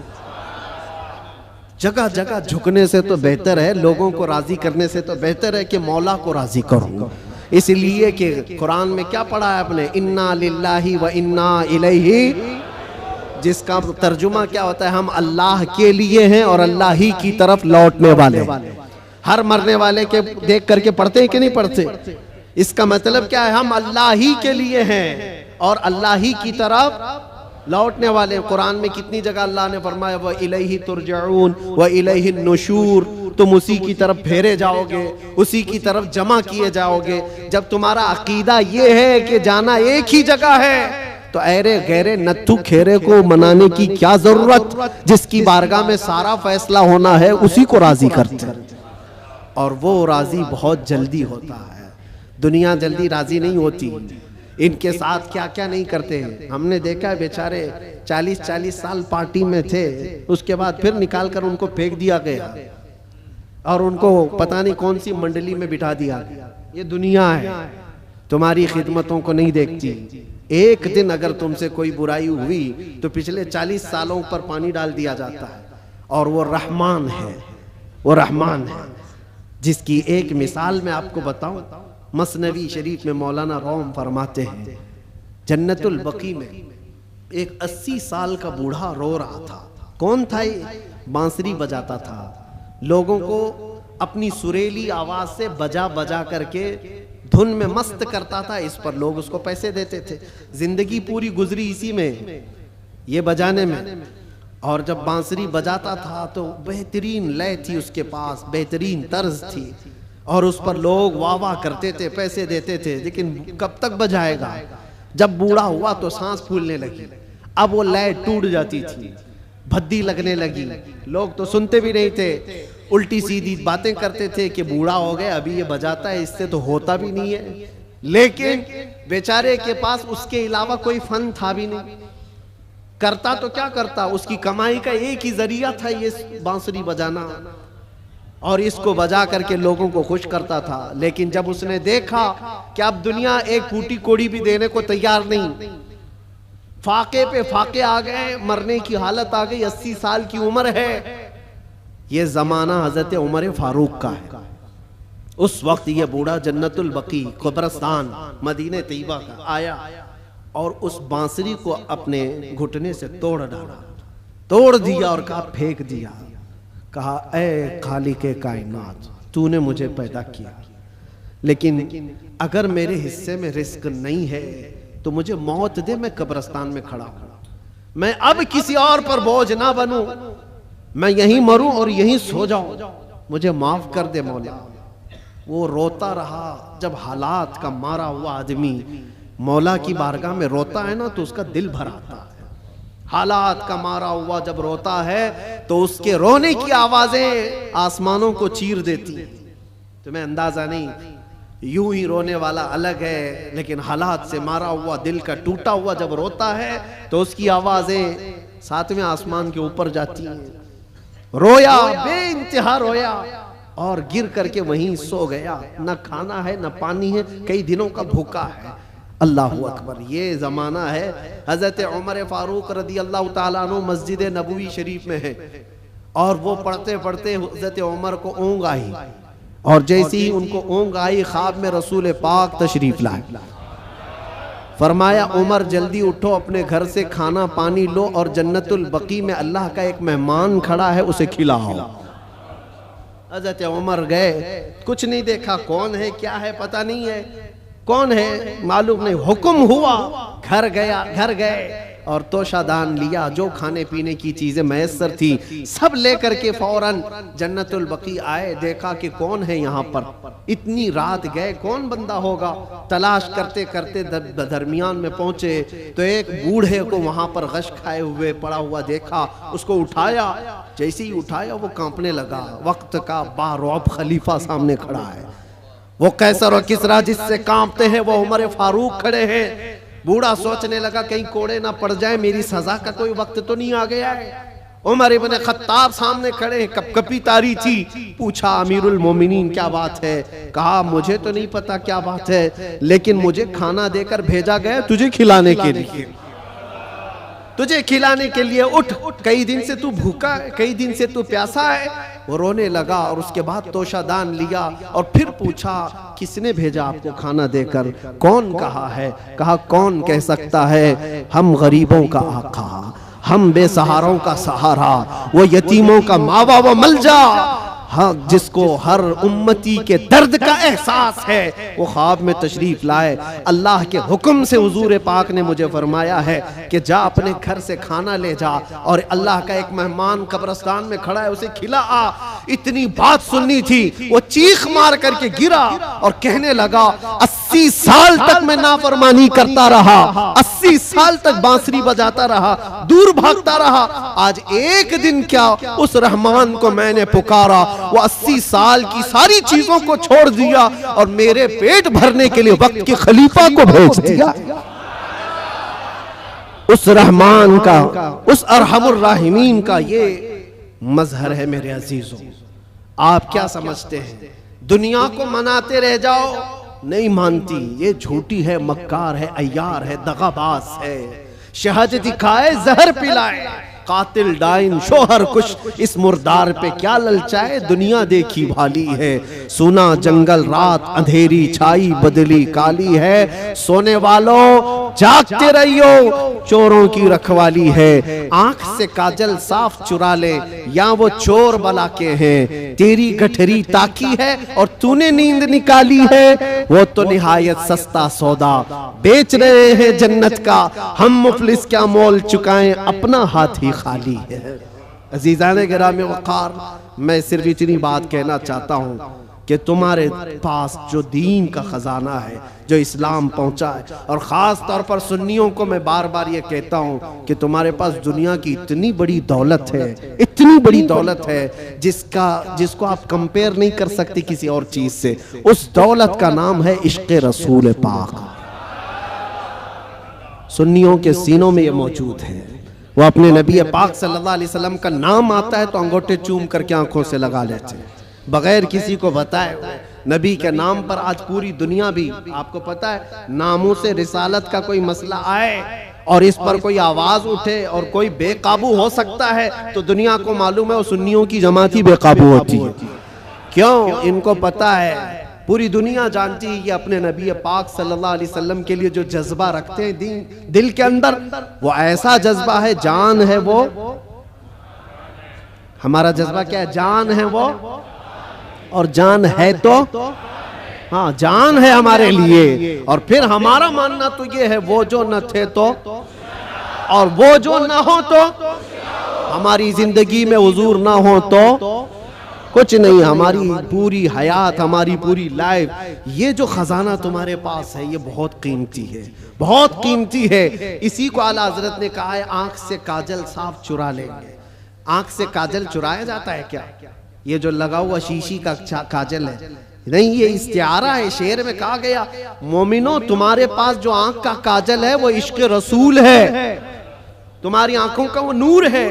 जगह जगह झुकने से तो बेहतर है, लोगों को राजी करने से तो बेहतर है कि मौला को राजी करो। इसलिए कि कुरान में क्या पढ़ा है आपने, इन्ना लिल्लाही व इन्ना इलैहि, जिसका तर्जुमा क्या होता है, हम अल्लाह के लिए हैं और अल्लाह ही की तरफ लौटने वाले। हर मरने वाले के देख करके पढ़ते हैं कि नहीं पढ़ते? इसका मतलब क्या है, हम अल्लाह ही के लिए हैं और अल्लाह ही की तरफ लौटने वाले। कुरान में कितनी जगह अल्लाह ने फरमाया, व इलैहि तुरजऊन व इलैहि नुशूर, तुम उसी की तरफ फेरे जाओगे, उसी की तरफ जमा किए जाओगे। जब तुम्हारा अकीदा ये है कि जाना एक ही जगह है, तो ऐरे गैरे नत्थु खेरे को मनाने की क्या जरूरत। जिसकी बारगाह में सारा फैसला होना है उसी को राजी करते हैं, और वो राजी बहुत जल्दी होता है। दुनिया जल्दी राजी नहीं होती। इनके साथ क्या क्या नहीं करते हैं। हमने देखा है बेचारे 40-40 साल पार्टी में थे, उसके बाद फिर निकाल कर उनको फेंक दिया गया और उनको पता नहीं कौन सी मंडली में बिठा दिया गया। ये दुनिया है, तुम्हारी खिदमतों को नहीं देखती। एक दिन अगर तुमसे कोई बुराई हुई तो पिछले 40 सालों पर पानी डाल दिया जाता है। और वो रहमान है, वो रहमान है जिसकी एक मिसाल मैं आपको बताऊं। मसनवी शरीफ में मौलाना रोम फरमाते हैं, जन्नतुल बकी में एक 80 साल का बूढ़ा रो रहा था। कौन था ये? बांसुरी बजाता था, लोगों को अपनी सुरीली आवाज से बजा बजा करके धुन में मस्त करता था। इस पर लोग उसको पैसे देते थे। जिंदगी पूरी गुजरी इसी में, ये बजाने में। और जब बांसुरी बजाता था तो बेहतरीन लय थी उसके पास, बेहतरीन तर्ज थी और उस पर लोग वाह वाह करते थे, पैसे देते थे। लेकिन कब तक बजाएगा? जब बूढ़ा हुआ तो सांस फूलने लगी, अब वो लय टूट जाती थी, भद्दी लगने लगी। लोग तो सुनते भी नहीं थे, उल्टी सीधी बातें करते थे कि बूढ़ा हो गया, अभी ये बजाता है, इससे तो होता भी नहीं है। लेकिन बेचारे के पास उसके अलावा कोई फन था भी नहीं। करता तो क्या करता, उसकी कमाई का एक ही जरिया था ये बांसुरी बजाना, और इसको बजा करके लोगों को खुश करता था। लेकिन जब उसने देखा कि अब दुनिया एक फूटी कोड़ी भी देने को तैयार नहीं, फाके पे फाके आ गए, मरने की हालत आ गई, 80 साल की उम्र है। ये जमाना हजरत उमर फारूक का है। उस वक्त ये बूढ़ा जन्नतुल बकी कब्रिस्तान मदीने तैयबा का आया और उस बांसुरी को अपने घुटने से तोड़ डाला, तोड़ दिया और कहा फेंक दिया। कहा ऐ खालिके कायनात, तूने मुझे पैदा किया, लेकिन अगर मेरे हिस्से में रिस्क नहीं है तो मुझे मौत दे, मैं कब्रिस्तान में खड़ा हूं। मैं अब किसी और पर बोझ ना बनूं, मैं यहीं मरूं और यहीं सो जाऊं, मुझे माफ कर दे मौला। वो रोता रहा। जब हालात का मारा हुआ आदमी मौला की बारगाह में रोता है ना तो उसका दिल भर आता है। हालात का मारा हुआ जब रोता है तो उसके रोने की आवाजें आसमानों को चीर देती। तुम्हें अंदाजा नहीं, यूं ही रोने वाला अलग है, लेकिन हालात से मारा हुआ, दिल का टूटा हुआ जब रोता है तो उसकी आवाजें सातवें आसमान के ऊपर जाती हैं। रोया, बेइंतहा रोया और गिर करके वहीं सो गया। न खाना है न पानी है, कई दिनों का भूखा है। अल्लाह अकबर। ये ज़माना है हज़रत उमर फारूक रदी अल्लाह ताला अन्हु मस्जिद नबवी शरीफ में है और वो पढ़ते पढ़ते हज़रत उमर को ऊँग आई और जैसे ही उनको ऊँग आई ख्वाब में रसूल पाक तशरीफ लाए। फरमाया उमर जल्दी उठो, अपने घर से खाना पानी लो और जन्नतुल बकी में अल्लाह का एक मेहमान खड़ा है उसे खिलाओ। हज़रत उमर गए, कुछ नहीं देखा, कौन है क्या है पता नहीं है, कौन है मालूम नहीं। हुक्म हुआ, घर गया, घर गए और तोशादान लिया, जो खाने पीने की चीजें मैसर थी सब लेकर के फौरन जन्नतुल बकी आए। देखा कि कौन है यहाँ पर, इतनी रात गए, कौन बंदा होगा। तलाश करते करते दरमियान में पहुंचे तो एक बूढ़े को वहां पर गश खाए हुए पड़ा हुआ देखा, उसको उठाया। जैसे ही उठाया वो कांपने लगा। वक्त का बारौब खलीफा सामने खड़ा है, वो कैसर और किसरा जिससे कांपते हैं वो उमर फारूक खड़े हैं। बूढ़ा सोचने लगा कहीं कोड़े ना पड़ जाए, मेरी सजा का कोई वक्त तो नहीं आ गया है। उमर इब्न खत्ताब सामने खड़े हैं, कपकपी तारी थी। पूछा अमीरुल मोमिनीन क्या बात है? कहा मुझे तो नहीं पता क्या बात है, लेकिन मुझे खाना देकर भेजा गया तुझे खिलाने के लिए, तुझे खिलाने के लिए। उठ, कई दिन से तू भूखा है, कई दिन से तू प्यासा है। वो रोने लगा और उसके बाद तोशादान लिया और फिर पूछा किसने भेजा आपको खाना देकर, कौन कहा है? कहा कौन कह सकता है, हम गरीबों का आका, हम बेसहारों का सहारा, वो यतीमों का मावा व मलजा, हाँ जिसको हर उम्मती के दर्द का एहसास है, वो ख्वाब में तशरीफ लाए। अल्लाह के हुक्म से हुजूर पाक ने मुझे फरमाया है कि जा अपने घर से खाना ले जा और अल्लाह का एक मेहमान कब्रिस्तान में खड़ा है उसे खिला आ। इतनी बात सुननी थी, वो चीख मार करके गिरा और कहने लगा 80 80 साल तक मैं नाफरमानी करता रहा, 80 साल तक बांसुरी बजाता रहा, दूर भागता रहा। आज एक दिन क्या उस रहमान को मैंने पुकारा, वो 80 साल की सारी चीजों को छोड़ दिया और मेरे पेट भरने के लिए वक्त के खलीफा को भेज दिया। उस रहमान का, उस अरहमुर राहिमीन का ये मजहर है मेरे अजीजों। आप क्या समझते हैं दुनिया को मनाते रह जाओ? नहीं मानती, ये झूठी है, मक्कार है, अय्यार है, दगाबाज है। शहद दिखाए जहर पिलाए, कातिल डाइन शोहर कुछ, इस मुर्दार पे क्या ललचाए, दुनिया देखी भाली है। सुना जंगल रात अंधेरी छाई बदली काली है, सोने वालों जागते रहियो चोरों की रखवाली है। आंख से काजल साफ चुरा ले या वो चोर बला के हैं, तेरी गठरी ताकी है और तूने नींद निकाली है, वो तो निहायत सस्ता सौदा बेच रहे हैं जन्नत का, हम मुफलिस क्या मोल चुकाएं, अपना हाथ ही खाली है। अजीजाने गिरामी वक़ार, मैं सिर्फ इतनी बात कहना चाहता हूँ कि तुम्हारे पास जो दीन का खजाना है, जो इस्लाम पहुंचा है, और ख़ास तौर पर सुन्नियों को मैं बार बार ये कहता हूँ कि तुम्हारे पास दुनिया की इतनी बड़ी दौलत है, इतनी बड़ी दौलत है जिसको आप कंपेयर नहीं कर सकते किसी और चीज़ से। उस दौलत का नाम है इश्क़ रसूल पाक। सुन्नियों के सीनों में ये मौजूद है। वो अपने नबी पाक सल्लल्लाहु अलैहि वसल्लम का नाम आता है तो अंगूठे चूम करके आंखों से लगा लेते हैं बगैर किसी को बताए। नबी के नाम पर आज पूरी दुनिया भी, आपको पता है, नामों से रिसालत का कोई मसला आए और इस पर कोई आवाज उठे और कोई बेकाबू हो सकता है तो दुनिया को मालूम है वो सुन्नियों की जमात ही बेकाबू होती है। क्यों? इनको पता है, पूरी दुनिया जानती है कि अपने नबी पाक सल्लल्लाहु अलैहि वसल्लम के लिए जो जज्बा रखते हैं दिल के अंदर, वो ऐसा जज्बा है, जान है वो। हमारा जज्बा क्या है? जान है वो, और जान है तो हाँ, जान है हमारे लिए। और फिर हमारा मानना तो ये है, वो जो न थे तो, और वो जो ना हो तो, हमारी जिंदगी में हुजूर ना हो तो कुछ नहीं। हमारी पूरी हयात, हमारी पूरी लाइफ, ये जो खजाना तुम्हारे पास है ये बहुत कीमती है, बहुत कीमती है। इसी को आला हजरत ने कहा है, आंख से काजल साफ चुरा लेंगे। आंख से काजल चुराया जाता है क्या? ये जो लगा हुआ शीशी का काजल है नहीं, ये इस्तिआरा है। शेर में कहा गया, मोमिनो तुम्हारे पास जो आंख का काजल है वो इश्क रसूल है, तुम्हारी आंखों का वो नूर है।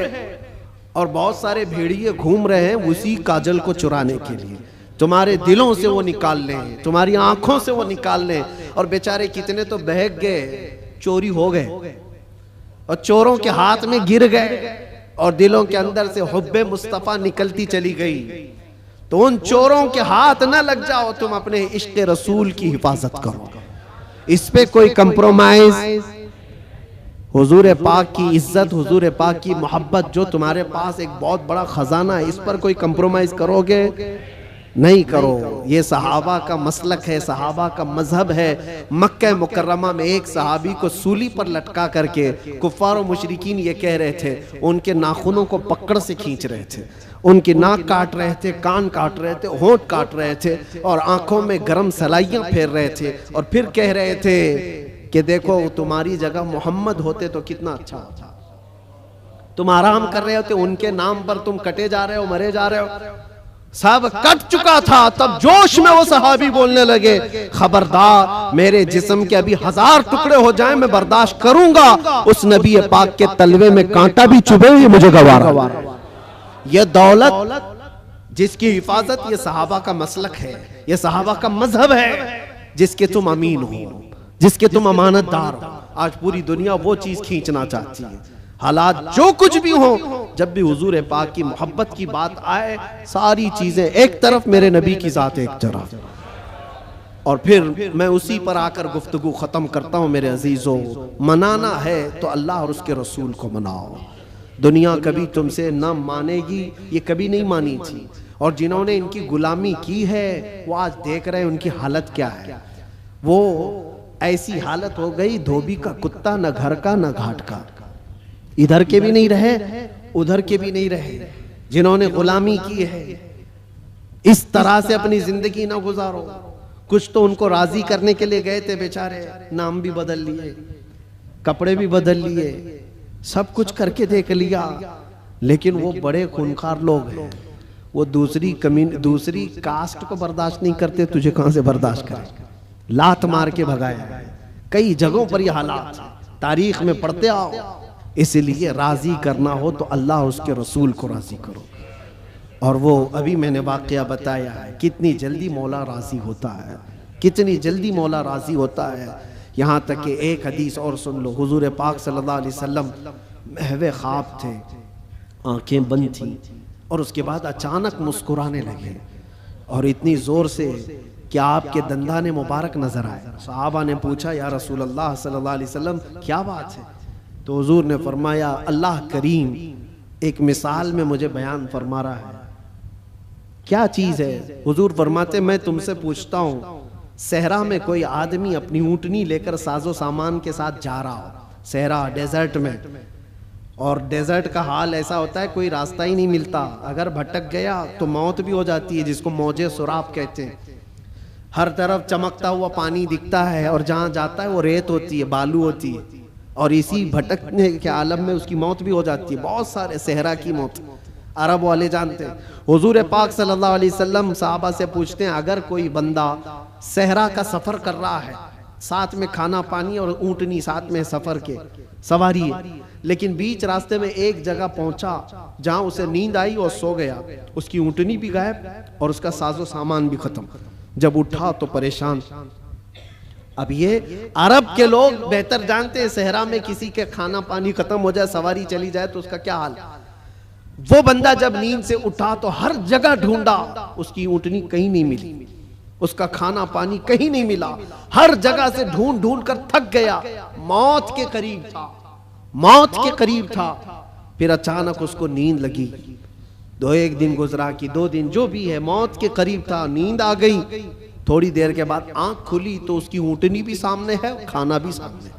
और बहुत सारे भेड़िए घूम रहे हैं उसी काजल को चुराने के लिए, तुम्हारे दिलों से वो निकाल लें, तुम्हारी आंखों से वो निकाल लें। और बेचारे कितने तो बहक गए, चोरी हो गए और चोरों के हाथ में गिर गए और दिलों के अंदर से हुब्बे मुस्तफा निकलती चली गई। तो उन चोरों के हाथ न लग जाओ, तुम अपने इश्क रसूल की हिफाजत करो, इस पे कोई कंप्रोमाइज। हुजूर पाक की इज्जत, हुजूर पाक की मोहब्बत जो तुम्हारे पास एक बहुत बड़ा खजाना है, इस पर कोई कंप्रोमाइज करोगे? नहीं करो। ये सहाबा का मसलक है, सहाबा का मजहब है। मक्का मुकर्रमा में एक सहाबी को सूली पर लटका करके कुफ्फार और मुशरिकीन ये कह रहे थे, उनके नाखूनों को पकड़ से खींच रहे थे, उनकी नाक काट रहे थे, कान काट रहे थे, होंठ काट रहे थे और आंखों में गरम सलाइयां फेर रहे थे। और फिर कह रहे थे कि देखो तुम्हारी जगह मोहम्मद होते तो कितना अच्छा होता। तुम आराम कर रहे होते, उनके नाम पर तुम कटे जा रहे हो, मरे जा रहे हो। सब कट चुका था, तब जोश में वो सहाबी बोलने लगे, खबरदार, मेरे जिस्म के अभी 1000 टुकड़े हो जाएं मैं बर्दाश्त करूंगा, उस नबी पाक के तलवे में कांटा भी चुभे ये मुझे गवारा। ये दौलत जिसकी हिफाजत ये सहाबा का मसलक है, ये सहाबा का मजहब है, जिसके तुम अमीन हो, जिसके तुम अमानतदार हो। आज पूरी दुनिया वो चीज खींचना चाहती है। हालात जो कुछ भी हो, जब भी हुजूर पाक की मोहब्बत की बात आए, सारी चीजें एक तरफ, मेरे नबी की जात एक तरफ। और फिर मैं उसी पर आकर गुफ्तगू खत्म करता हूं। मेरे अजीजों, मनाना है तो अल्लाह और उसके रसूल को मनाओ। दुनिया कभी तुमसे न मानेगी, ये कभी नहीं मानी थी। और जिन्होंने इनकी गुलामी की है वो आज देख रहे हैं उनकी हालत क्या है। वो ऐसी हालत हो गई, धोबी का कुत्ता, न घर का न घाट का, इधर के भी नहीं रहे उधर के भी नहीं रहे। जिन्होंने गुलामी की है, इस तरह से अपनी जिंदगी ना गुजारो। कुछ तो उनको राजी करने के लिए गए थे बेचारे, नाम भी बदल लिए, कपड़े भी बदल लिए, सब कुछ करके देख लिया, लेकिन वो बड़े खूंखार लोग हैं, वो दूसरी कास्ट को बर्दाश्त नहीं करते, तुझे कहां से बर्दाश्त करें, लात मार के भगाया। कई जगहों पर ये हालात तारीख में पढ़ते आओ। इसलिए राजी करना हो तो अल्लाह उसके रसूल को राजी करो। और वो अभी मैंने वाकया बताया है, कितनी जल्दी मौला राजी होता है, कितनी जल्दी मौला राजी होता है। यहाँ तक कि एक हदीस और सुन लो, हुजूर पाक सल्लल्लाहु अलैहि वसल्लम महवे ख्वाब थे, आंखें बंद थी, और उसके बाद अचानक मुस्कुराने लगे, और इतनी जोर से कि आपके दंदाने मुबारक नजर आए। सहाबा ने पूछा, या रसूल अल्लाह सल्लल्लाहु अलैहि वसल्लम क्या बात है? तो हुजूर ने फरमाया, अल्लाह करीम एक मिसाल में मुझे बयान फरमा रहा है। क्या चीज है? हुजूर फरमाते, मैं तुमसे पूछता हूँ, सहरा में कोई आदमी अपनी ऊँटनी लेकर साजो सामान के साथ जा रहा हो, सहरा डेजर्ट में, और डेजर्ट का हाल ऐसा होता है कोई रास्ता ही नहीं मिलता, अगर भटक गया तो मौत भी हो जाती है, जिसको मौजे सुराब कहते हैं। हर तरफ चमकता हुआ पानी दिखता है, और जहाँ जाता है वो रेत होती है, बालू होती है, और इसी भटकने के आलम में उसकी मौत भी हो जाती है। बहुत सारे सहरा की मौत अरब वाले जानते हैं। हुजूर पाक सल्लल्लाहु अलैहि वसल्लम साहबा से पूछते हैं, अगर कोई बंदा सहरा का सफर कर रहा है, साथ में खाना पानी और ऊँटनी साथ में सफर के सवारी है, लेकिन बीच रास्ते में एक जगह पहुंचा जहां उसे नींद आई और सो गया, उसकी ऊँटनी भी गायब और उसका साजो सामान भी खत्म, जब उठा तो परेशान। अब ये अरब के लोग बेहतर जानते हैं, सहरा में किसी के खाना पानी खत्म हो जाए, सवारी चली जाए तो उसका क्या हाल। वो बंदा जब नींद से उठा तो हर जगह ढूंढा, उसकी ऊँटनी कहीं नहीं मिली, उसका खाना पानी कहीं नहीं मिला, हर जगह से ढूंढ ढूंढ कर थक गया, मौत के करीब था, मौत के करीब था। फिर अचानक उसको नींद लगी, एक दिन गुजरा कि 2 दिन, जो भी है, मौत के करीब था, नींद आ गई। थोड़ी देर के बाद आंख खुली तो उसकी ऊँटनी भी सामने है, खाना भी सामने।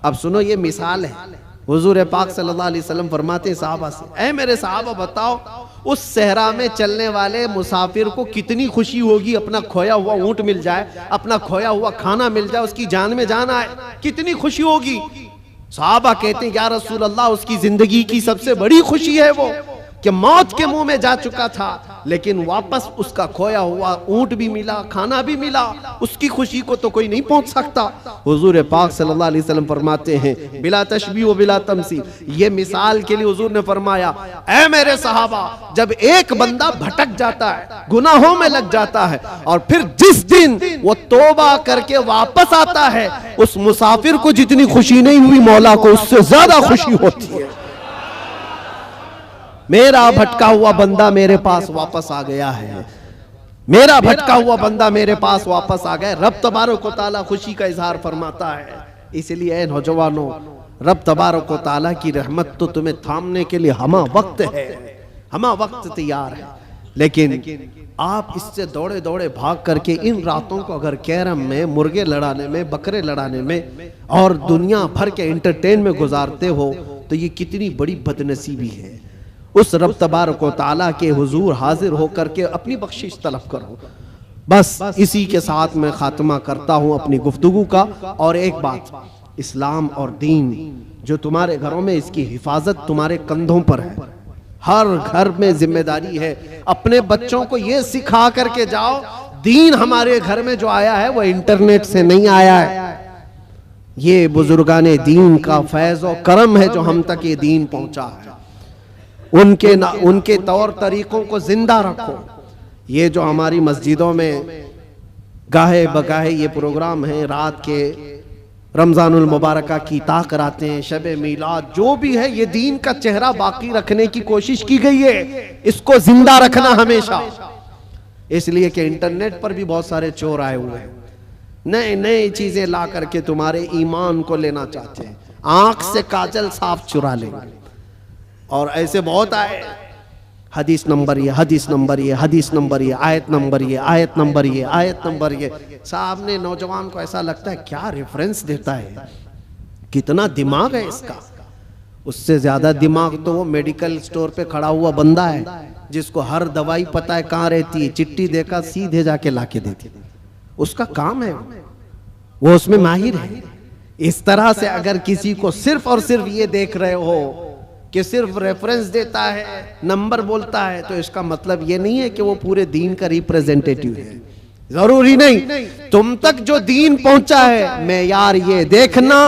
अब सुनो, ये मिसाल है। हुजूर पाक सल्लल्लाहु अलैहि वसल्लम फरमाते साहबा से, ऐ मेरे साहबा बताओ, उस सहरा में चलने वाले मुसाफिर को कितनी खुशी होगी, अपना खोया हुआ ऊँट मिल जाए, अपना खोया हुआ खाना मिल जाए, उसकी जान में जान आए, कितनी खुशी होगी। साहबा कहते हैं, या रसूल अल्लाह, उसकी जिंदगी की सबसे बड़ी खुशी है वो कि मौत के मुंह में जा चुका था, लेकिन वापस उसका खोया हुआ ऊँट भी मिला, खाना भी मिला, उसकी खुशी को तो कोई नहीं पहुंच सकता। हुजूर पाक सल्लल्लाहु अलैहि वसल्लम फरमाते हैं, बिला तशबीह व बिला तमसील, ये मिसाल के लिए हुजूर ने फरमाया, ऐ मेरे सहाबा, जब एक बंदा भटक जाता है, गुनाहों में लग जाता है, और फिर जिस दिन वो तौबा करके वापस आता है, उस मुसाफिर को जितनी खुशी नहीं हुई, मौला को उससे ज्यादा खुशी होती है। मेरा भटका हुआ बंदा मेरे पास वापस आ गया है, मेरा भटका हुआ बंदा मेरे पास वापस आ गया। रब तबारक व तआला खुशी का इजहार फरमाता है। इसलिए नौजवानों, रब तबारक व तआला की रहमत तो तुम्हें थामने के लिए हमा वक्त है, हमा वक्त तैयार है, लेकिन आप इससे दौड़े दौड़े भाग करके इन रातों को अगर कैरम में, मुर्गे लड़ाने में, बकरे लड़ाने में और दुनिया भर के एंटरटेन में गुजारते हो, तो ये कितनी बड़ी बदनसीबी है। उस रब तबारक व तआला के हुजूर हाजिर होकर के अपनी बख्शिश तलब करो। बस इसी के साथ मैं खात्मा करता हूं अपनी गुफ्तगू का। और एक बात, इस्लाम और दीन जो तुम्हारे घरों में, इसकी हिफाजत तुम्हारे कंधों पर है। हर घर में जिम्मेदारी है, अपने बच्चों को ये सिखा करके जाओ, दीन हमारे घर में जो आया है वो इंटरनेट से नहीं आया है, ये बुजुर्गाने दीन का फैज और करम है जो हम तक ये दीन पहुंचा है। उनके तौर तरीकों को जिंदा रखो। ये जो हमारी मस्जिदों में गाहे बगाहे ये प्रोग्राम है, रात के रमजानुल मुबारक की ता कराते हैं, शबे मीलाद, जो भी है, ये दीन का चेहरा बाकी रखने की कोशिश की गई है, इसको जिंदा रखना हमेशा। इसलिए कि इंटरनेट पर भी बहुत सारे चोर आए हुए हैं, नए नए चीजें ला करके तुम्हारे ईमान को लेना चाहते हैं, आंख से काजल साफ चुरा लेंगे। और ऐसे बहुत आए, हदीस नंबर ये, हदीस नंबर ये, हदीस नंबर ये, आयत नंबर ये, आयत नंबर ये, आयत नंबर ये। सामने नौजवान को ऐसा लगता है क्या रेफरेंस देता है, कितना दिमाग है इसका। उससे ज्यादा दिमाग तो वो मेडिकल स्टोर पे खड़ा हुआ बंदा है, जिसको हर दवाई पता है कहाँ रहती है, चिट्ठी देखा सीधे जाके लाके देती है। उसका काम है, वो उसमें माहिर है। इस तरह से अगर किसी को सिर्फ और सिर्फ ये देख रहे हो कि सिर्फ रेफरेंस देता है, नंबर बोलता है, तो इसका मतलब ये नहीं है कि वो पूरे दीन का रिप्रेजेंटेटिव है। जरूरी नहीं। तुम तक जो दीन पहुंचा है, मैं यार ये देखना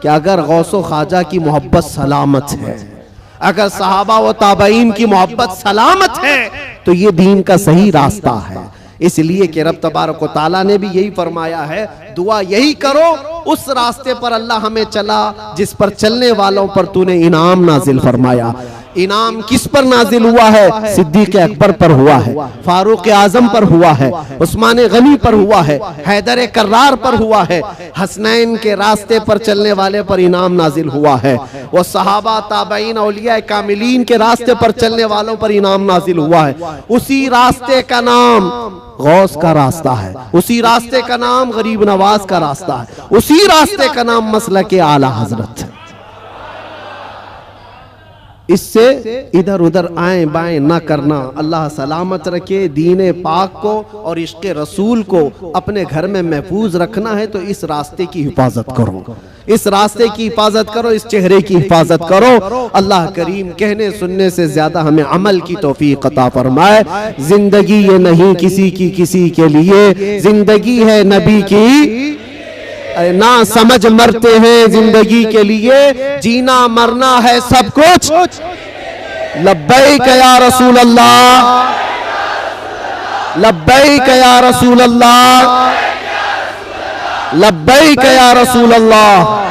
कि अगर गौसो ख्वाजा की मोहब्बत सलामत है, अगर सहाबा व ताबईन की मोहब्बत सलामत है, तो ये दीन का सही रास्ता है। इसलिए कि रब तबारक व तआला ने भी यही फरमाया है, दुआ यही करो उस रास्ते पर अल्लाह हमें चला जिस पर चलने वालों पर तूने इनाम नाजिल फरमाया। इनाम किस पर नाजिल हुआ है? सिद्दीक अकबर पर हुआ है, फारूक आजम पर हुआ है, उस्मान गनी पर हुआ है, हैदर कर्रार पर हुआ है। हसनैन के रास्ते पर चलने वाले पर इनाम नाजिल हुआ है। वो सहाबा ताबईन औलिया कामिलीन के रास्ते पर चलने वालों पर इनाम नाजिल हुआ है। उसी रास्ते का नाम गौस का रास्ता है, उसी रास्ते का नाम गरीब नवाज का रास्ता है, उसी रास्ते का नाम मसलक आला हजरत है। इससे इधर उधर आए बाएं ना करना। अल्लाह सलामत रखे दीन पाक को और इश्क रसूल को अपने घर में महफूज रखना है तो इस रास्ते की हिफाजत करो, इस रास्ते की हिफाजत करो, इस चेहरे की हिफाजत करो। अल्लाह करीम कहने सुनने से ज्यादा हमें अमल की तौफीक अता फरमाए। जिंदगी ये नहीं किसी की किसी के लिए, जिंदगी है नबी की, ना समझ मरते हैं जिंदगी के लिए, जीना मरना है सब कुछ। लब्बैक या रसूल अल्लाह, लब्बैक या रसूल अल्लाह, लब्बैक या रसूल अल्लाह।